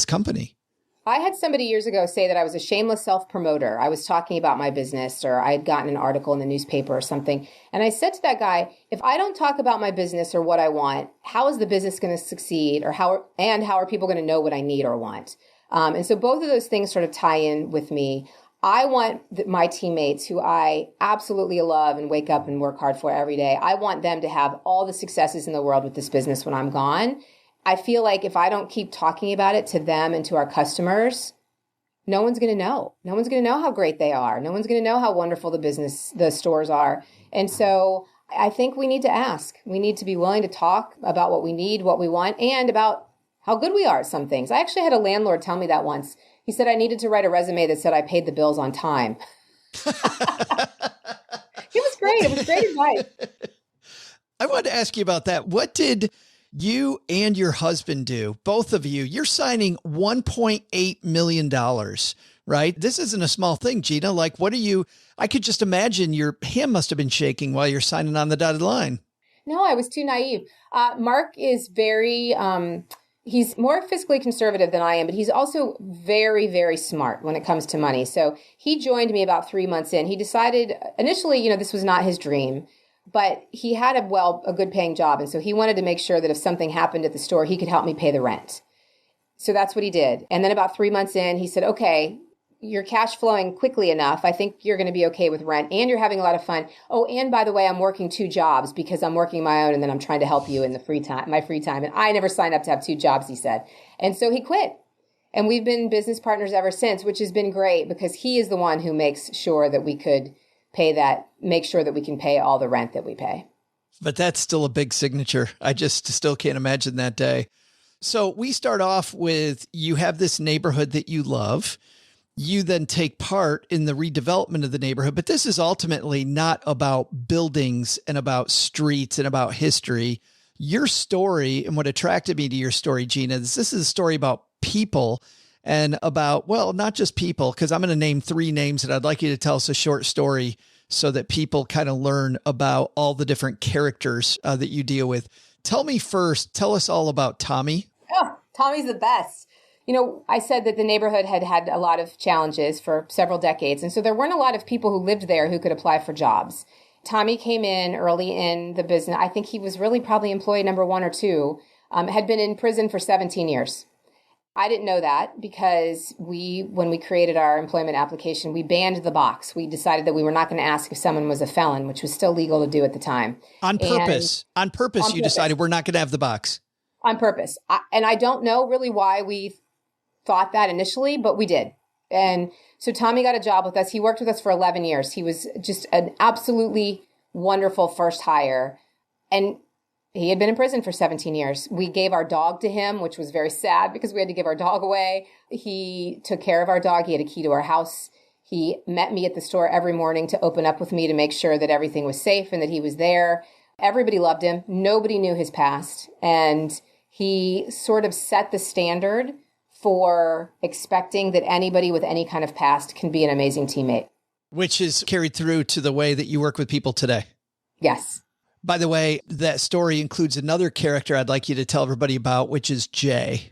company. I had somebody years ago say that I was a shameless self-promoter. I was talking about my business, or I had gotten an article in the newspaper or something. And I said to that guy, if I don't talk about my business or what I want, how is the business going to succeed, or how are people going to know what I need or want? And so both of those things sort of tie in with me. I want my teammates, who I absolutely love and wake up and work hard for every day, I want them to have all the successes in the world with this business when I'm gone. I feel like if I don't keep talking about it to them and to our customers, no one's going to know. No one's going to know how great they are. No one's going to know how wonderful the stores are. And so I think we need to ask. We need to be willing to talk about what we need, what we want, and about how good we are at some things. I actually had a landlord tell me that once. He said I needed to write a resume that said I paid the bills on time. It was great. It was great advice. I wanted to ask you about that. What did you and your husband do? Both of you, you're signing $1.8 million, right? This isn't a small thing, Gina. Like, what are you, I could just imagine your hand must have been shaking while you're signing on the dotted line. No, I was too naive. Mark is very, he's more fiscally conservative than I am, but he's also very, very smart when it comes to money. So he joined me about 3 months in. He decided initially, this was not his dream, but he had a good paying job. And so he wanted to make sure that if something happened at the store, he could help me pay the rent. So that's what he did. And then about 3 months in, he said, okay, you're cash flowing quickly enough. I think you're going to be okay with rent and you're having a lot of fun. Oh, and by the way, I'm working 2 jobs because I'm working my own and then I'm trying to help you in my free time. And I never signed up to have 2 jobs, he said. And so he quit. And we've been business partners ever since, which has been great because he is the one who makes sure that we could make sure that we can pay all the rent that we pay. But that's still a big signature. I just still can't imagine that day. So we start off with, you have this neighborhood that you love. You then take part in the redevelopment of the neighborhood. But this is ultimately not about buildings and about streets and about history. Your story, and what attracted me to your story, Gina, this is a story about people and about, well, not just people, because I'm going to name 3 names and I'd like you to tell us a short story so that people kind of learn about all the different characters that you deal with. Tell us all about Tommy. Oh, Tommy's the best. I said that the neighborhood had had a lot of challenges for several decades. And so there weren't a lot of people who lived there who could apply for jobs. Tommy came in early in the business. I think he was really probably employee number 1 or 2, had been in prison for 17 years. I didn't know that because when we created our employment application, we banned the box. We decided that we were not going to ask if someone was a felon, which was still legal to do at the time. On purpose, you decided we're not going to have the box. On purpose. And I don't know really why we thought that initially, but we did. And so Tommy got a job with us. He worked with us for 11 years. He was just an absolutely wonderful first hire. And he had been in prison for 17 years. We gave our dog to him, which was very sad because we had to give our dog away. He took care of our dog. He had a key to our house. He met me at the store every morning to open up with me to make sure that everything was safe and that he was there. Everybody loved him. Nobody knew his past. And he sort of set the standard for expecting that anybody with any kind of past can be an amazing teammate. Which is carried through to the way that you work with people today. Yes. By the way, that story includes another character I'd like you to tell everybody about, which is Jay.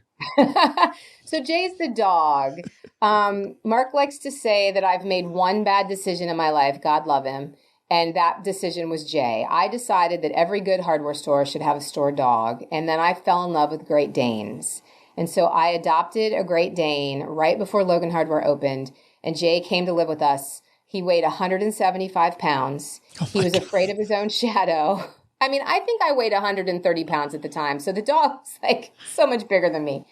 So Jay's the dog. Mark likes to say that I've made one bad decision in my life, God love him, and that decision was Jay. I decided that every good hardware store should have a store dog, and then I fell in love with Great Danes. And so I adopted a Great Dane right before Logan Hardware opened, and Jay came to live with us. He weighed 175 pounds. He was afraid of his own shadow. I mean, I think I weighed 130 pounds at the time. So the dog was like so much bigger than me.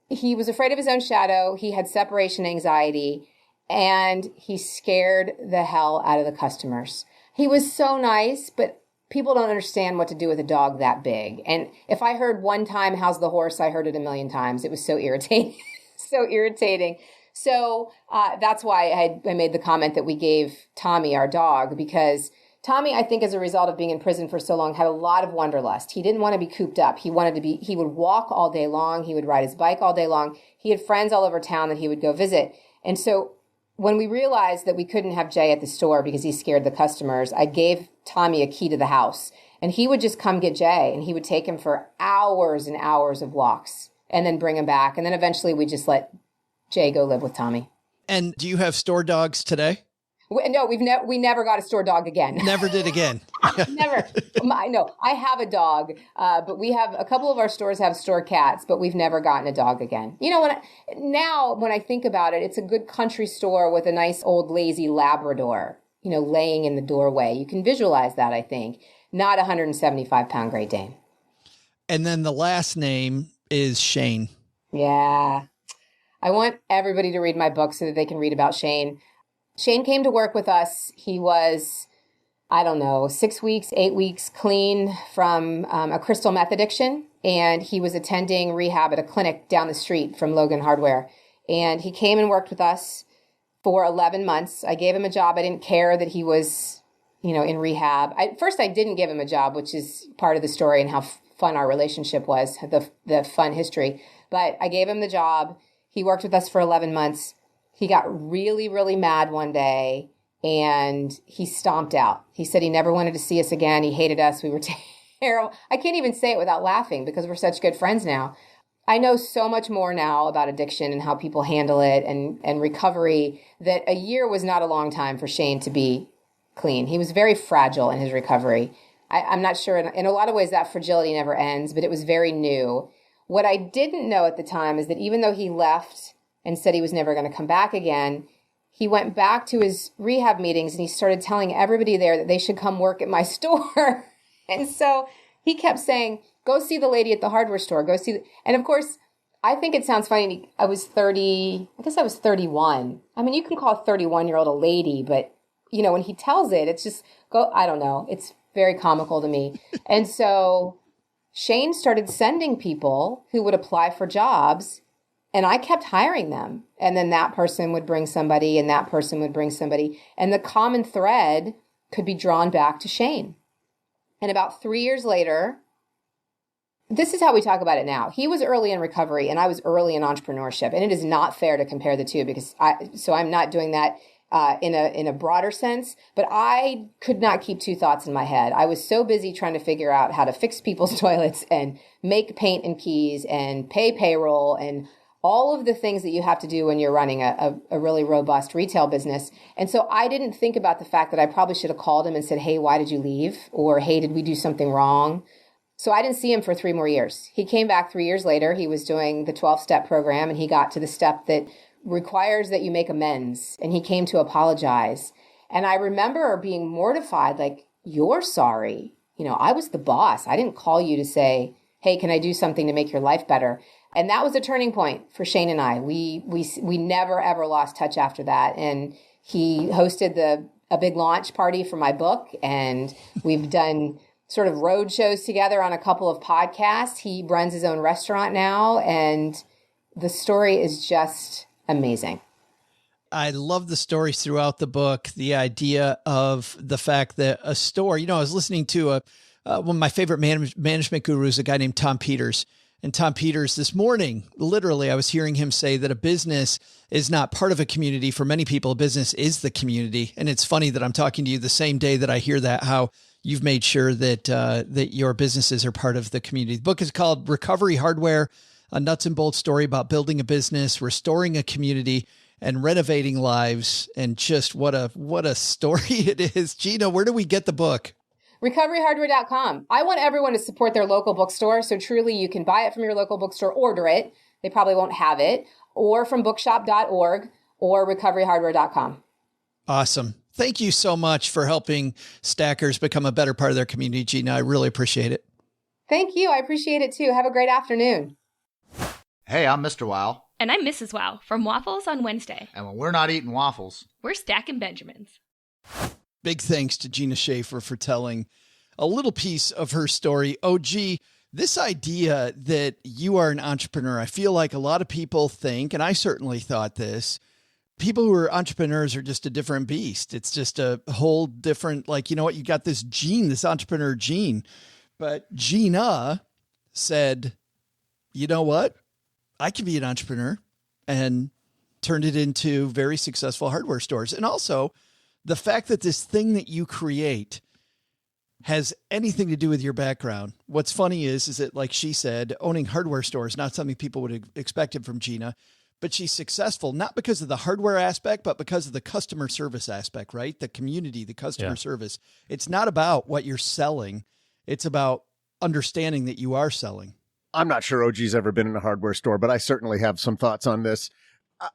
He was afraid of his own shadow. He had separation anxiety and he scared the hell out of the customers. He was so nice, but people don't understand what to do with a dog that big. And if I heard one time, how's the horse? I heard it a million times. It was so irritating, so irritating. So that's why I made the comment that we gave Tommy our dog, because Tommy, I think as a result of being in prison for so long, had a lot of wanderlust. He didn't want to be cooped up. He would walk all day long. He would ride his bike all day long. He had friends all over town that he would go visit. And so when we realized that we couldn't have Jay at the store because he scared the customers, I gave Tommy a key to the house and he would just come get Jay and he would take him for hours and hours of walks and then bring him back. And then eventually we just let Jay go live with Tommy. And do you have store dogs today? No, we never got a store dog again. Never did again. Never. No, I have a dog, but we have a couple of our stores have store cats, but we've never gotten a dog again. You know, when I think about it, it's a good country store with a nice old lazy Labrador, you know, laying in the doorway. You can visualize that, I think. Not a 175-pound Great Dane. And then the last name is Shane. Yeah. I want everybody to read my book so that they can read about Shane. Shane came to work with us. He was I don't know, 6 weeks, 8 weeks clean from a crystal meth addiction. And he was attending rehab at a clinic down the street from Logan Hardware. And he came and worked with us for 11 months. I gave him a job. I didn't care that he was, in rehab. First, I didn't give him a job, which is part of the story and how fun our relationship was, the fun history. But I gave him the job. He worked with us for 11 months. He got really, really mad one day and he stomped out. He said he never wanted to see us again. He hated us. We were terrible. I can't even say it without laughing because we're such good friends now. I know so much more now about addiction and how people handle it and recovery that a year was not a long time for Shane to be clean. He was very fragile in his recovery. I'm not sure. In a lot of ways, that fragility never ends, but it was very new. What I didn't know at the time is that even though he left and said he was never going to come back again, he went back to his rehab meetings and he started telling everybody there that they should come work at my store. And so he kept saying, go see the lady at the hardware store. Go see. And of course, I think it sounds funny. I was 30. I guess I was 31. I mean, you can call a 31-year-old a lady, but when he tells it, it's just go. I don't know. It's very comical to me. And so Shane started sending people who would apply for jobs, and I kept hiring them. And then that person would bring somebody, and that person would bring somebody. And the common thread could be drawn back to Shane. And about 3 years later, this is how we talk about it now. He was early in recovery, and I was early in entrepreneurship. And it is not fair to compare the two so I'm not doing that in a broader sense, but I could not keep two thoughts in my head. I was so busy trying to figure out how to fix people's toilets and make paint and keys and pay payroll and all of the things that you have to do when you're running a really robust retail business. And so I didn't think about the fact that I probably should have called him and said, hey, why did you leave? Or, hey, did we do something wrong? So I didn't see him for 3 more years. He came back 3 years later. He was doing the 12-step program, and he got to the step that requires that you make amends. And he came to apologize. And I remember being mortified, like, you're sorry. I was the boss. I didn't call you to say, hey, can I do something to make your life better? And that was a turning point for Shane and I. We never, ever lost touch after that. And he hosted a big launch party for my book. And we've done sort of road shows together on a couple of podcasts. He runs his own restaurant now. And the story is just amazing. I love the stories throughout the book. The idea of the fact that a store, I was listening to one of my favorite management gurus, a guy named Tom Peters. And Tom Peters this morning, literally, I was hearing him say that a business is not part of a community. For many people, a business is the community. And it's funny that I'm talking to you the same day that I hear that, how you've made sure that that your businesses are part of the community. The book is called Recovery Hardware, a nuts and bolts story about building a business, restoring a community, and renovating lives. And just what a story it is. Gina, where do we get the book? recoveryhardware.com. I want everyone to support their local bookstore. So truly you can buy it from your local bookstore, order it. They probably won't have it, or from bookshop.org or recoveryhardware.com. Awesome. Thank you so much for helping stackers become a better part of their community, Gina. I really appreciate it. Thank you. I appreciate it too. Have a great afternoon. Hey, I'm Mr. Wow. And I'm Mrs. Wow from Waffles on Wednesday. And when we're not eating waffles, we're stacking Benjamins. Big thanks to Gina Schaefer for telling a little piece of her story. Oh, gee, this idea that you are an entrepreneur, I feel like a lot of people think, and I certainly thought this, people who are entrepreneurs are just a different beast. It's just a whole different, you got this gene, this entrepreneur gene. But Gina said, you know what? I can be an entrepreneur, and turned it into very successful hardware stores. And also the fact that this thing that you create has anything to do with your background. What's funny is that, like she said, owning hardware stores, not something people would have expected from Gina, but she's successful, not because of the hardware aspect, but because of the customer service aspect, right? The community, the customer service. It's not about what you're selling. It's about understanding that you are selling. I'm not sure OG's ever been in a hardware store, but I certainly have some thoughts on this.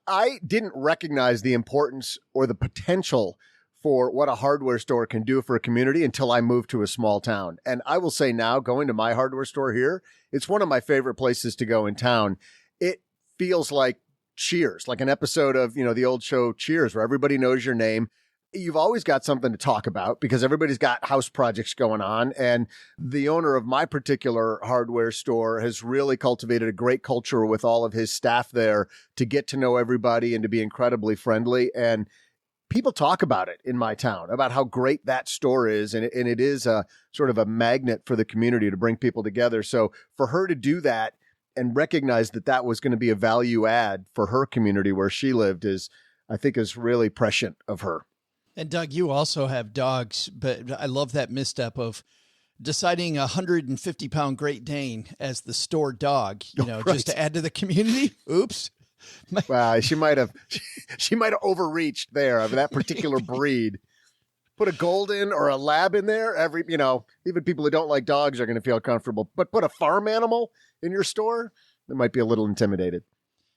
I didn't recognize the importance or the potential for what a hardware store can do for a community until I moved to a small town. And I will say now, going to my hardware store here, it's one of my favorite places to go in town. It feels like Cheers, like an episode of, the old show Cheers, where everybody knows your name. You've always got something to talk about because everybody's got house projects going on. And the owner of my particular hardware store has really cultivated a great culture with all of his staff there to get to know everybody and to be incredibly friendly. And people talk about it in my town, about how great that store is. And it is a sort of a magnet for the community to bring people together. So for her to do that and recognize that that was going to be a value add for her community where she lived I think is really prescient of her. And Doug, you also have dogs, but I love that misstep of deciding a 150-pound Great Dane as the store dog, just to add to the community. Oops. Well, she might have overreached there of that particular breed. Put a golden or a lab in there. Even people who don't like dogs are going to feel comfortable. But put a farm animal in your store, they might be a little intimidated.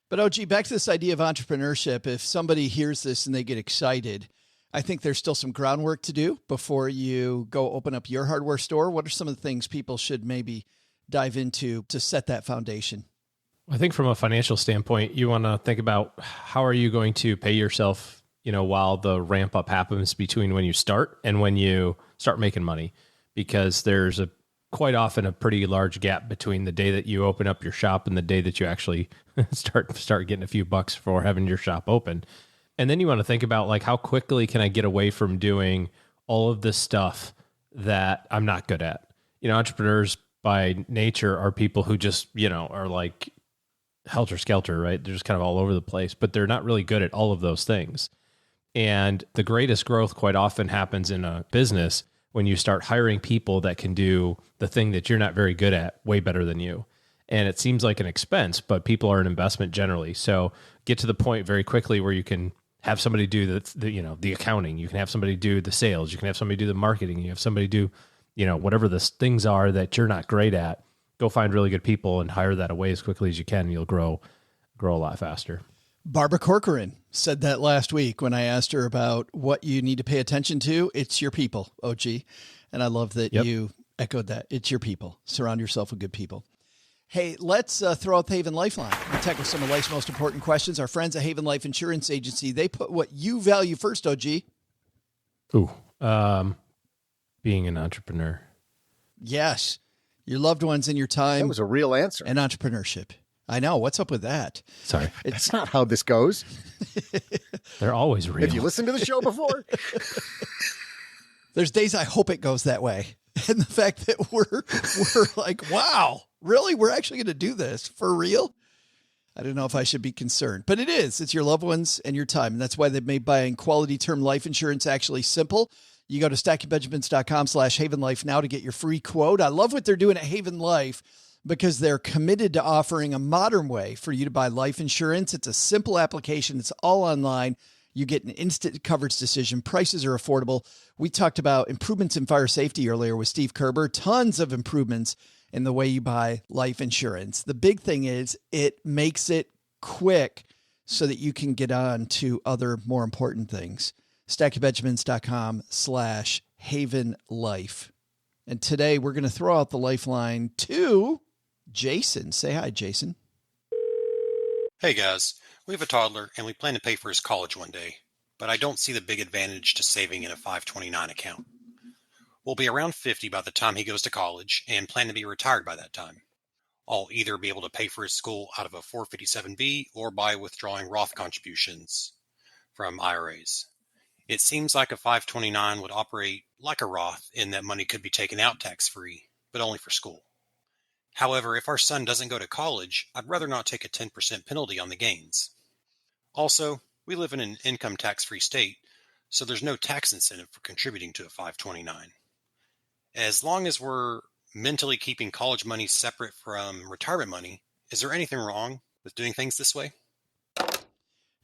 But OG, back to this idea of entrepreneurship. If somebody hears this and they get excited, I think there's still some groundwork to do before you go open up your hardware store. What are some of the things people should maybe dive into to set that foundation? I think from a financial standpoint, you want to think about how are you going to pay yourself, while the ramp up happens between when you start and when you start making money, because there's quite often a pretty large gap between the day that you open up your shop and the day that you actually start getting a few bucks for having your shop open. And then you want to think about like, how quickly can I get away from doing all of this stuff that I'm not good at? Entrepreneurs by nature are people who just, are like helter skelter, right? They're just kind of all over the place, but they're not really good at all of those things. And the greatest growth quite often happens in a business when you start hiring people that can do the thing that you're not very good at way better than you. And it seems like an expense, but people are an investment generally. So get to the point very quickly where you can have somebody do the accounting. You can have somebody do the sales. You can have somebody do the marketing. You have somebody do, whatever the things are that you're not great at. Go find really good people and hire that away as quickly as you can. And you'll grow a lot faster. Barbara Corcoran said that last week when I asked her about what you need to pay attention to. It's your people, OG. And I love that you echoed that. It's your people. Surround yourself with good people. Hey, let's throw out the Haven Lifeline and tackle some of life's most important questions. Our friends at Haven Life Insurance Agency, they put what you value first, OG. Ooh, being an entrepreneur. Yes. Your loved ones and your time. That was a real answer. And entrepreneurship. I know. What's up with that? Sorry. It's not how this goes. They're always real. Have you listened to the show before? There's days I hope it goes that way. And the fact that we're like, wow, really? We're actually going to do this for real? I don't know if I should be concerned, but it is. It's your loved ones and your time. And that's why they've made buying quality term life insurance actually simple. You go to stackingbenjamins.com/Haven Life now to get your free quote. I love what they're doing at Haven Life because they're committed to offering a modern way for you to buy life insurance. It's a simple application. It's all online. You get an instant coverage decision. Prices are affordable. We talked about improvements in fire safety earlier with Steve Kerber. Tons of improvements in the way you buy life insurance. The big thing is it makes it quick so that you can get on to other more important things. stackingbenjamins.com/Haven Life. And today we're going to throw out the lifeline to Jason. Say hi, Jason. Hey guys, we have a toddler and we plan to pay for his college one day, but I don't see the big advantage to saving in a 529 account. We'll be around 50 by the time he goes to college and plan to be retired by that time. I'll either be able to pay for his school out of a 457B or by withdrawing Roth contributions from IRAs. It seems like a 529 would operate like a Roth in that money could be taken out tax-free, but only for school. However, if our son doesn't go to college, I'd rather not take a 10% penalty on the gains. Also, we live in an income tax-free state, so there's no tax incentive for contributing to a 529. As long as we're mentally keeping college money separate from retirement money, is there anything wrong with doing things this way?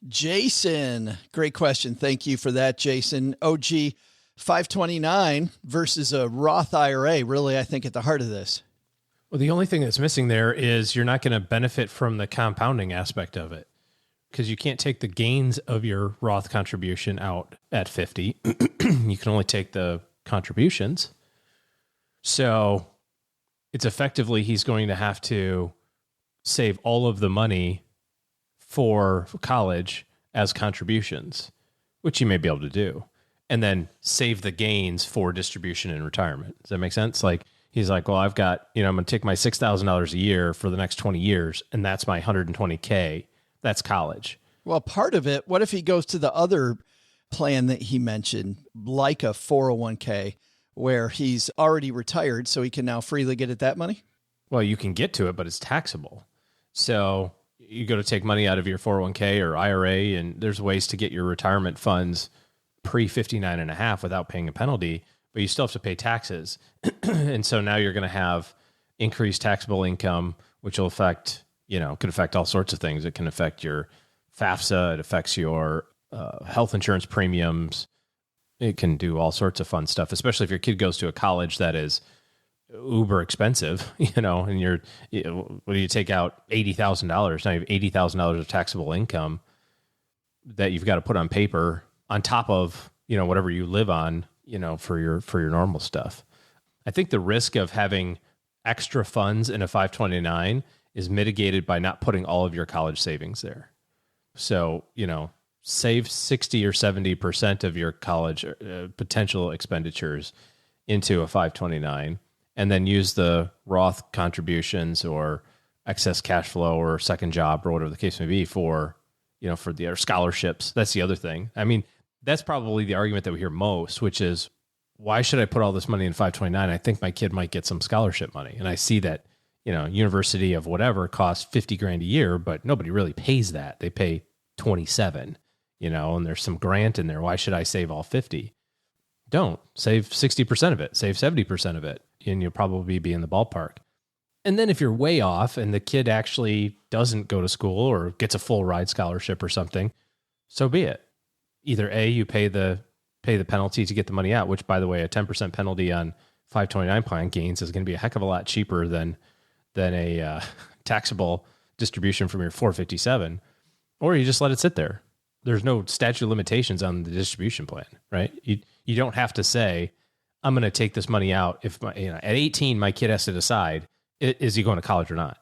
Jason, great question. Thank you for that, Jason. OG, 529 versus a Roth IRA, really, I think, at the heart of this. Well, the only thing that's missing there is you're not going to benefit from the compounding aspect of it because you can't take the gains of your Roth contribution out at 50. You can only take the contributions. So it's effectively he's going to have to save all of the money for college as contributions, which you may be able to do. and then save the gains for distribution in retirement. Does that make sense? Like he's like, well, I've got, I'm going to take my $6,000 a year for the next 20 years, and that's my $120K. That's college. Well, part of it, what if he goes to the other plan that he mentioned, like a 401k, where he's already retired, so he can now freely get at that money? Well, you can get to it, but it's taxable. So you go to take money out of your 401k or IRA, and there's ways to get your retirement funds pre-59.5 without paying a penalty, but you still have to pay taxes. And so now you're going to have increased taxable income, which will affect, could affect all sorts of things. It can affect your FAFSA. It affects your health insurance premiums. It can do all sorts of fun stuff, especially if your kid goes to a college that is uber expensive, and when you take out $80,000, now you have $80,000 of taxable income that you've got to put on paper on top of, whatever you live on, for your normal stuff. I think the risk of having extra funds in a 529 is mitigated by not putting all of your college savings there. So, save 60 or 70% of your college potential expenditures into a 529, and then use the Roth contributions or excess cash flow or second job or whatever the case may be for the other scholarships. That's the other thing. I mean, that's probably the argument that we hear most, which is, why should I put all this money in 529? I think my kid might get some scholarship money. And I see that, university of whatever costs $50,000 a year, but nobody really pays that. They pay 27, and there's some grant in there. Why should I save all 50? Don't. Save 60% of it, save 70% of it, and you'll probably be in the ballpark. And then if you're way off and the kid actually doesn't go to school or gets a full ride scholarship or something, so be it. Either A, you pay the penalty to get the money out, which, by the way, a 10% penalty on 529 plan gains is going to be a heck of a lot cheaper than a taxable distribution from your 457, or you just let it sit there. There's no statute of limitations on the distribution plan, right? You don't have to say, I'm going to take this money out if at 18 my kid has to decide, is he going to college or not?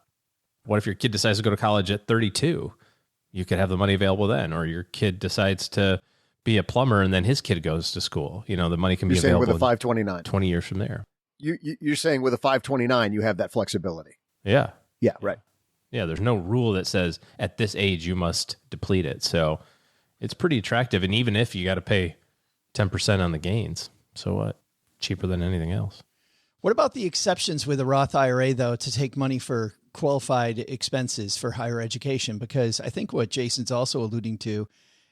What if your kid decides to go to college at 32? You could have the money available then, or your kid decides to be a plumber and then his kid goes to school. The money can be available with a 529 20 years from there. You're saying with a 529 you have that flexibility. Yeah. Yeah, right. Yeah, there's no rule that says at this age you must deplete it. So it's pretty attractive. And even if you got to pay 10% on the gains, so what? Cheaper than anything else. What about the exceptions with a Roth IRA, though, to take money for qualified expenses for higher education? Because I think what Jason's also alluding to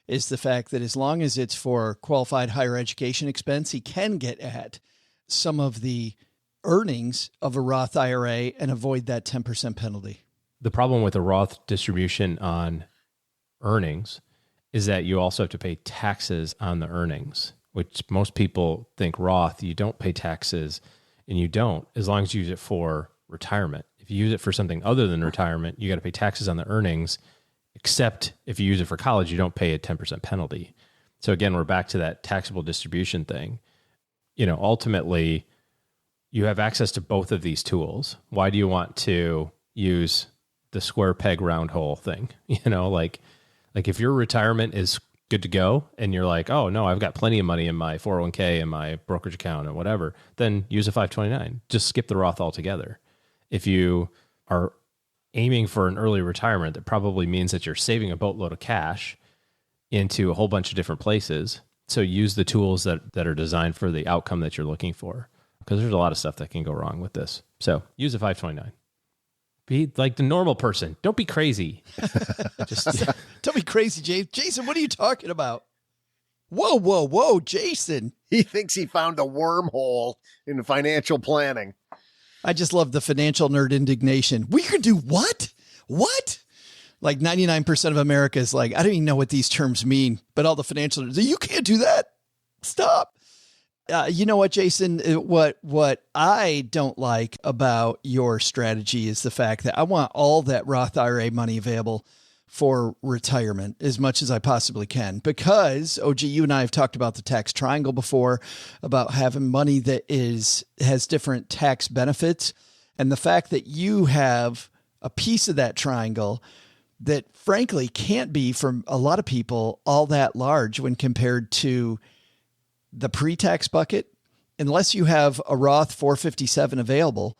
is the fact that as long as it's for qualified higher education expense, he can get at some of the earnings of a Roth IRA and avoid that 10% penalty. The problem with a Roth distribution on earnings is that you also have to pay taxes on the earnings, which most people think Roth, you don't pay taxes, and you don't, as long as you use it for retirement. If you use it for something other than retirement, you got to pay taxes on the earnings, except if you use it for college, you don't pay a 10% penalty. So again, we're back to that taxable distribution thing. Ultimately, you have access to both of these tools. Why do you want to use the square peg round hole thing? Like if your retirement is good to go and you're like, oh no, I've got plenty of money in my 401k and my brokerage account and whatever, then use a 529. Just skip the Roth altogether. If you are aiming for an early retirement, that probably means that you're saving a boatload of cash into a whole bunch of different places. So use the tools that are designed for the outcome that you're looking for, because there's a lot of stuff that can go wrong with this. So use a 529. Be like the normal person. Don't be crazy. Don't be crazy, Jason. What are you talking about? Whoa, Jason. He thinks he found a wormhole in financial planning. I just love the financial nerd indignation. We could do what? What? Like 99% of America is like, I don't even know what these terms mean, but all the financial nerds, you can't do that. Stop. You know what, Jason, what I don't like about your strategy is the fact that I want all that Roth IRA money available for retirement as much as I possibly can, because OG, you and I have talked about the tax triangle before, about having money that has different tax benefits. And the fact that you have a piece of that triangle that frankly can't be, for a lot of people, all that large when compared to the pre-tax bucket, unless you have a Roth 457 available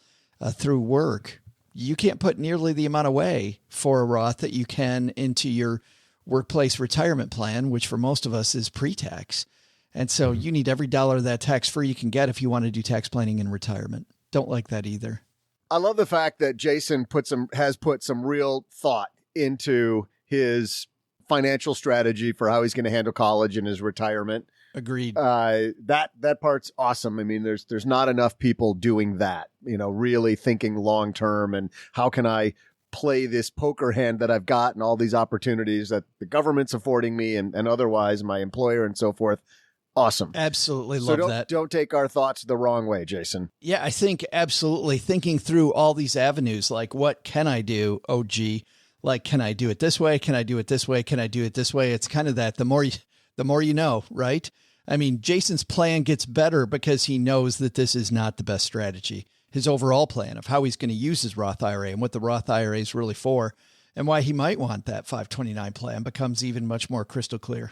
through work, you can't put nearly the amount away for a Roth that you can into your workplace retirement plan, which for most of us is pre-tax. And so you need every dollar of that tax-free you can get if you want to do tax planning in retirement. Don't like that either. I love the fact that Jason has put some real thought into his financial strategy for how he's going to handle college and his retirement. Agreed. That part's awesome. I mean, there's not enough people doing that, really thinking long term and how can I play this poker hand that I've got and all these opportunities that the government's affording me and otherwise my employer and so forth. Awesome. Absolutely love that. Don't take our thoughts the wrong way, Jason. Yeah, I think absolutely thinking through all these avenues, like what can I do? Oh, gee, like, can I do it this way? Can I do it this way? Can I do it this way? It's kind of that the more you know, right? I mean, Jason's plan gets better because he knows that this is not the best strategy. His overall plan of how he's going to use his Roth IRA and what the Roth IRA is really for and why he might want that 529 plan becomes even much more crystal clear.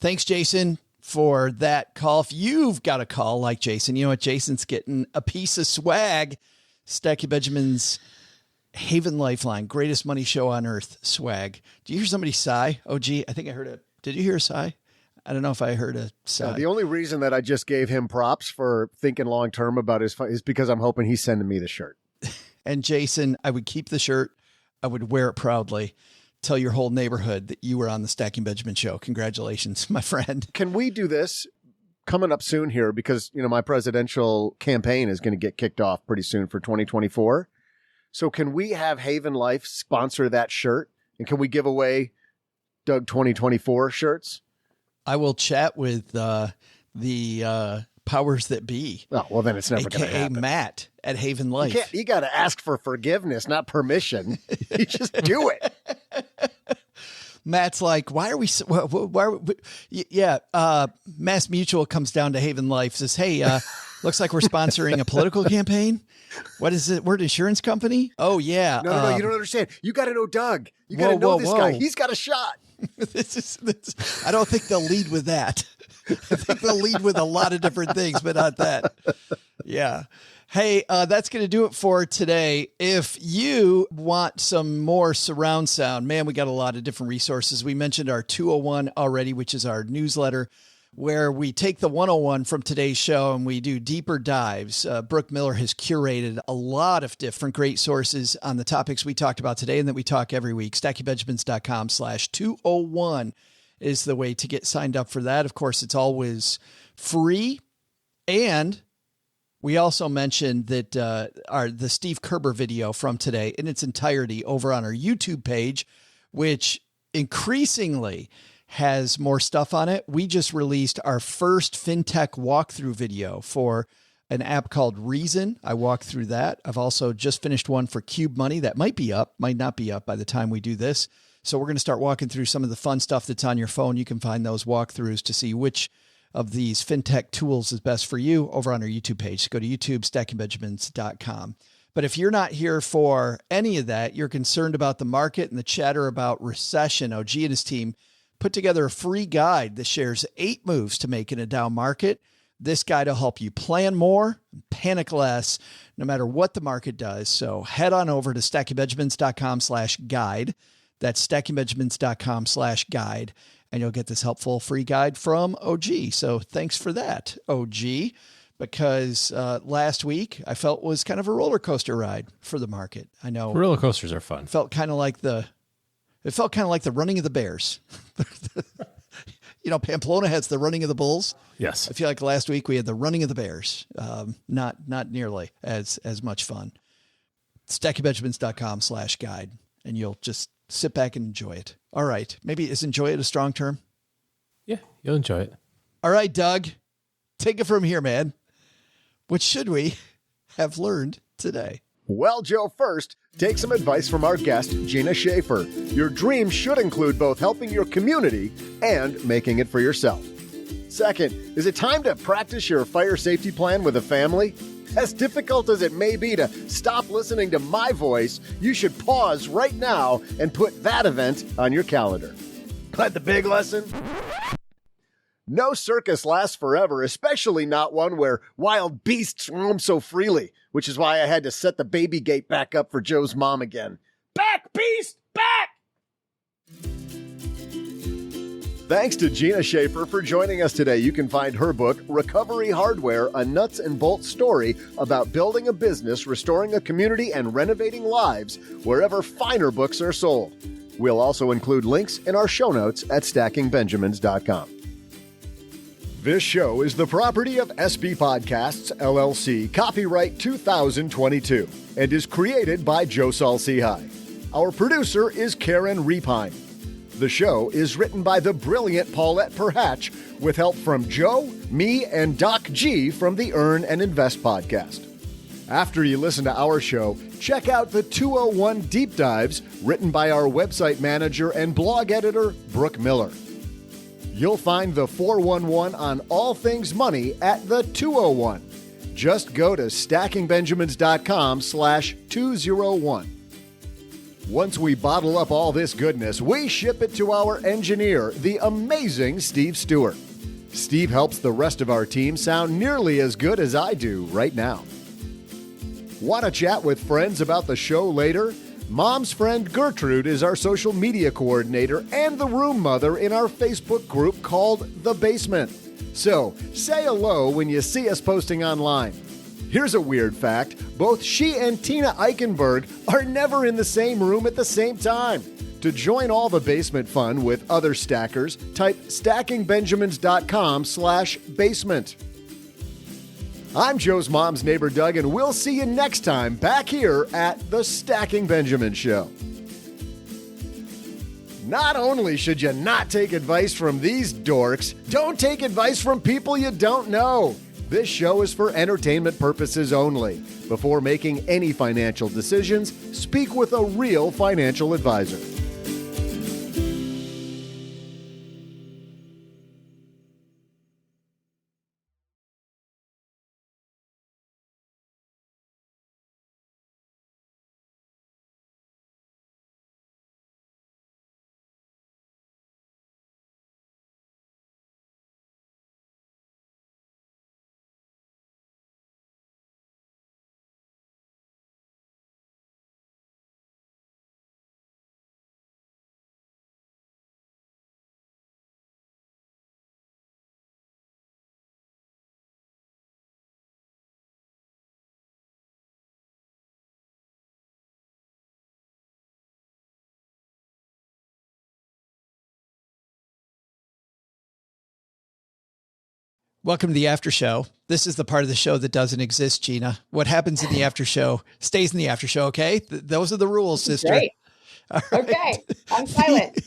Thanks, Jason, for that call. If you've got a call like Jason, you know what? Jason's getting a piece of swag. Stacky Benjamin's Haven Lifeline, greatest money show on earth swag. Do you hear somebody sigh? Oh, gee, I think I heard it. Did you hear a sigh? I don't know if I heard a sigh. The only reason that I just gave him props for thinking long term about his is because I'm hoping he's sending me the shirt. And Jason, I would keep the shirt. I would wear it proudly. Tell your whole neighborhood that you were on the Stacking Benjamin show. Congratulations, my friend. Can we do this coming up soon here? Because, my presidential campaign is going to get kicked off pretty soon for 2024. So can we have Haven Life sponsor that shirt? And can we give away Doug 2024 shirts? I will chat with the powers that be. Oh, well, then it's never going to happen. Matt at Haven Life. You got to ask for forgiveness, not permission. You just do it. Matt's like, why are we? Mass Mutual comes down to Haven Life, says, hey, looks like we're sponsoring a political campaign. What is it? We're an insurance company? Oh, yeah. No, you don't understand. You got to know Doug. You got to know this guy. He's got a shot. I don't think they'll lead with that. I think they'll lead with a lot of different things, but not that. Yeah. Hey, that's going to do it for today. If you want some more surround sound, man, we got a lot of different resources. We mentioned our 201 already, which is our newsletter, where we take the 101 from today's show and we do deeper dives. Brooke Miller has curated a lot of different great sources on the topics we talked about today and that we talk every week. StackyBenjamins.com/201 is the way to get signed up for that. Of course, it's always free. And we also mentioned that the Steve Kerber video from today in its entirety over on our YouTube page, which increasingly has more stuff on it. We just released our first FinTech walkthrough video for an app called Reason. I walked through that. I've also just finished one for Cube Money that might not be up by the time we do this. So we're going to start walking through some of the fun stuff that's on your phone. You can find those walkthroughs to see which of these FinTech tools is best for you over on our YouTube page. Go to YouTube, stackingbenjamins.com. But if you're not here for any of that, you're concerned about the market and the chatter about recession, OG and his team put together a free guide that shares 8 moves to make in a down market. This guide will help you plan more, panic less, no matter what the market does. So head on over to stackingbenjamins.com/guide. That's stackingbenjamins.com/guide. And you'll get this helpful free guide from OG. So thanks for that, OG, because last week I felt was kind of a roller coaster ride for the market. I know roller coasters are fun. It felt kind of like the running of the Bears. Pamplona has the running of the Bulls. Yes. I feel like last week we had the running of the Bears. Not nearly as much fun. StackyBenjamins.com/guide, and you'll just sit back and enjoy it. All right. Maybe is enjoy it a strong term? Yeah, you'll enjoy it. All right, Doug, take it from here, man. What should we have learned today? Well, Joe, first, take some advice from our guest, Gina Schaefer. Your dream should include both helping your community and making it for yourself. Second, is it time to practice your fire safety plan with a family? As difficult as it may be to stop listening to my voice, you should pause right now and put that event on your calendar. But the big lesson? No circus lasts forever, especially not one where wild beasts roam so freely, which is why I had to set the baby gate back up for Joe's mom again. Back, beast, back! Thanks to Gina Schaefer for joining us today. You can find her book, Recovery Hardware, a nuts and bolts story about building a business, restoring a community, and renovating lives, wherever finer books are sold. We'll also include links in our show notes at stackingbenjamins.com. This show is the property of SB Podcasts, LLC, copyright 2022, and is created by Joe Salsihai. Our producer is Karen Repine. The show is written by the brilliant Paulette Perhatch with help from Joe, me, and Doc G from the Earn and Invest podcast. After you listen to our show, check out the 201 Deep Dives written by our website manager and blog editor, Brooke Miller. You'll find the 411 on all things money at the 201. Just go to stackingbenjamins.com/201. Once we bottle up all this goodness, we ship it to our engineer, the amazing Steve Stewart. Steve helps the rest of our team sound nearly as good as I do right now. Want to chat with friends about the show later? Mom's friend Gertrude is our social media coordinator and the room mother in our Facebook group called The Basement. So, say hello when you see us posting online. Here's a weird fact. Both she and Tina Eichenberg are never in the same room at the same time. To join all the basement fun with other stackers, type stackingbenjamins.com/basement. I'm Joe's mom's neighbor, Doug, and we'll see you next time back here at the Stacking Benjamin Show. Not only should you not take advice from these dorks, don't take advice from people you don't know. This show is for entertainment purposes only. Before making any financial decisions, speak with a real financial advisor. Welcome to the after show. This is the part of the show that doesn't exist, Gina. What happens in the after show stays in the after show, okay? Those are the rules, sister. Great. All right. Okay, I'm silent.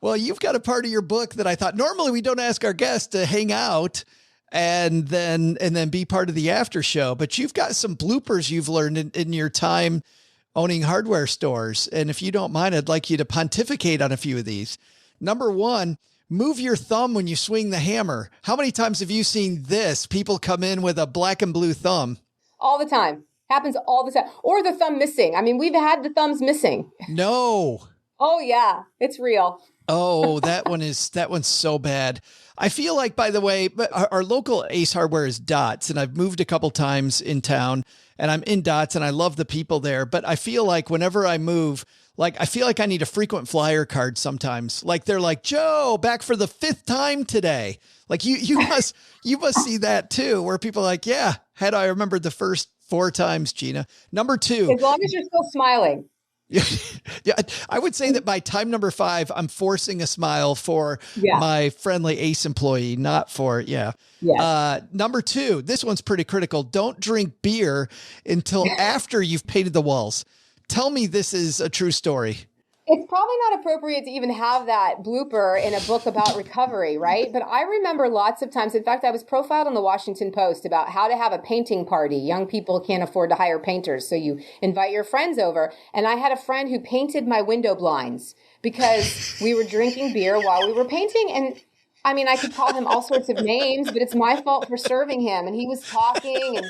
Well, you've got a part of your book that I thought normally we don't ask our guests to hang out and then be part of the after show, but you've got some bloopers you've learned in your time owning hardware stores. And if you don't mind, I'd like you to pontificate on a few of these. Number one, move your thumb when you swing the hammer. How many times have you seen this? People come in with a black and blue thumb. All the time. Happens all the time. Or the thumb missing. I mean, we've had the thumbs missing. No. Oh, yeah. It's real. Oh, that one's so bad. I feel like, by the way, our local Ace Hardware is Dots, and I've moved a couple times in town, and I'm in Dots, and I love the people there. But I feel like whenever I move, I feel like I need a frequent flyer card sometimes. Like they're like, Joe, back for the 5th time today. Like you must see that too, where people are like, yeah, had I remembered the first 4 times, Gina. Number 2. As long as you're still smiling. Yeah, I would say that by time number 5, I'm forcing a smile for my friendly Ace employee, not for, Number 2, this one's pretty critical. Don't drink beer until after you've painted the walls. Tell me this is a true story. It's probably not appropriate to even have that blooper in a book about recovery, right? But I remember lots of times, in fact, I was profiled on the Washington Post about how to have a painting party. Young people can't afford to hire painters, so you invite your friends over. And I had a friend who painted my window blinds because we were drinking beer while we were painting. And I mean, I could call him all sorts of names, but it's my fault for serving him. And he was talking and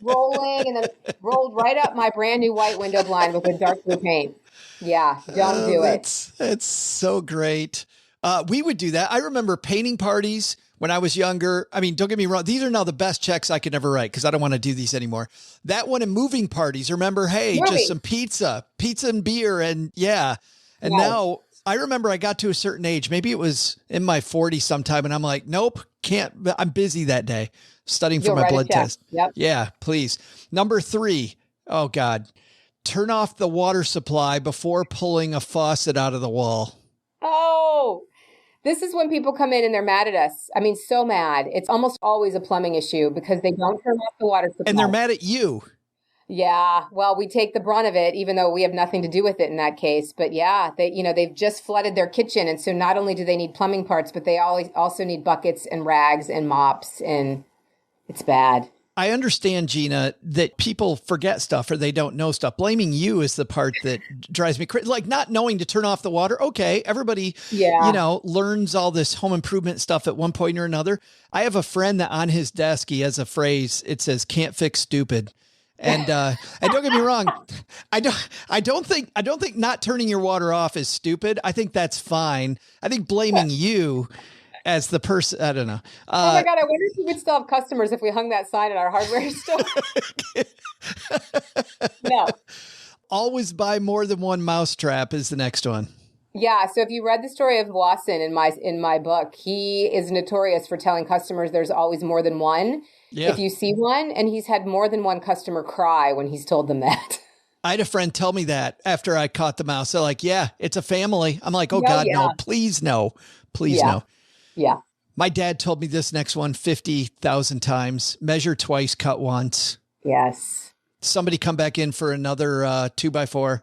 rolling and then rolled right up my brand new white window blind with a dark blue paint. Yeah, don't do it. It's so great. We would do that. I remember painting parties when I was younger. I mean, don't get me wrong. These are now the best checks I could ever write because I don't want to do these anymore. That one and moving parties. Remember, hey, just some pizza and beer. And yeah. And now I remember I got to a certain age. Maybe it was in my 40s sometime. And I'm like, nope, can't. I'm busy that day studying for my blood test. Yep. Yeah, please. Number 3. Oh, God. Turn off the water supply before pulling a faucet out of the wall. Oh, this is when people come in and they're mad at us. I mean, so mad. It's almost always a plumbing issue because they don't turn off the water supply. And they're mad at you. Yeah. Well, we take the brunt of it, even though we have nothing to do with it in that case. But yeah, they've just flooded their kitchen. And so not only do they need plumbing parts, but they also need buckets and rags and mops. And it's bad. I understand, Gina, that people forget stuff or they don't know stuff. Blaming you is the part that drives me crazy. Like not knowing to turn off the water. Okay, everybody, learns all this home improvement stuff at one point or another. I have a friend that on his desk, he has a phrase. It says, "Can't fix stupid." And don't get me wrong. I don't think not turning your water off is stupid. I think that's fine. I think blaming you as the person, I don't know. Oh my God, I wonder if we would still have customers if we hung that sign at our hardware store. No. Always buy more than one mousetrap is the next one. Yeah. So if you read the story of Lawson in my book, he is notorious for telling customers there's always more than one. Yeah. If you see one, and he's had more than one customer cry when he's told them that. I had a friend tell me that after I caught the mouse. They're like, yeah, it's a family. I'm like, oh God, no, please no. Please no. Yeah. My dad told me this next one 50,000 times. Measure twice, cut once. Yes. Somebody come back in for another 2x4.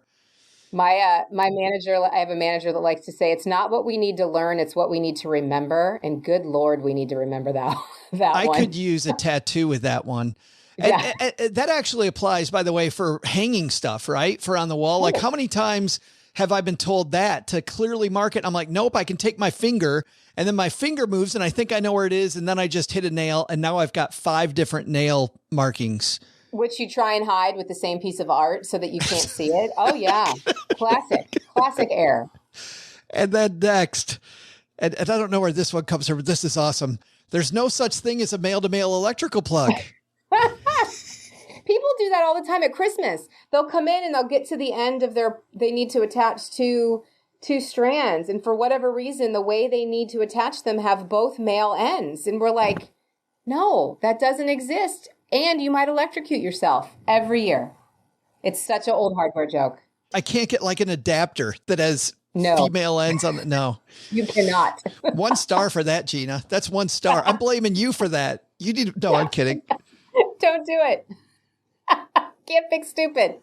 My manager, I have a manager that likes to say, it's not what we need to learn, it's what we need to remember. And good Lord, we need to remember that one. I could use a tattoo with that one. And, and that actually applies, by the way, for hanging stuff, right? For on the wall. Like how many times have I been told that to clearly mark it? I'm like, nope, I can take my finger and then my finger moves and I think I know where it is. And then I just hit a nail and now I've got 5 different nail markings. Which you try and hide with the same piece of art so that you can't see it. Oh yeah. Classic error. And then next, and I don't know where this one comes from, but this is awesome. There's no such thing as a male-to-male electrical plug. People do that all the time at Christmas. They'll come in and they'll get to the end of they need to attach two strands. And for whatever reason, the way they need to attach them have both male ends. And we're like, no, that doesn't exist. And you might electrocute yourself every year. It's such an old hardware joke. I can't get like an adapter that has female ends on it. No, you cannot. 1 star for that, Gina. That's 1 star. I'm blaming you for that. You need, no, I'm kidding. Don't do it. Can't fix stupid.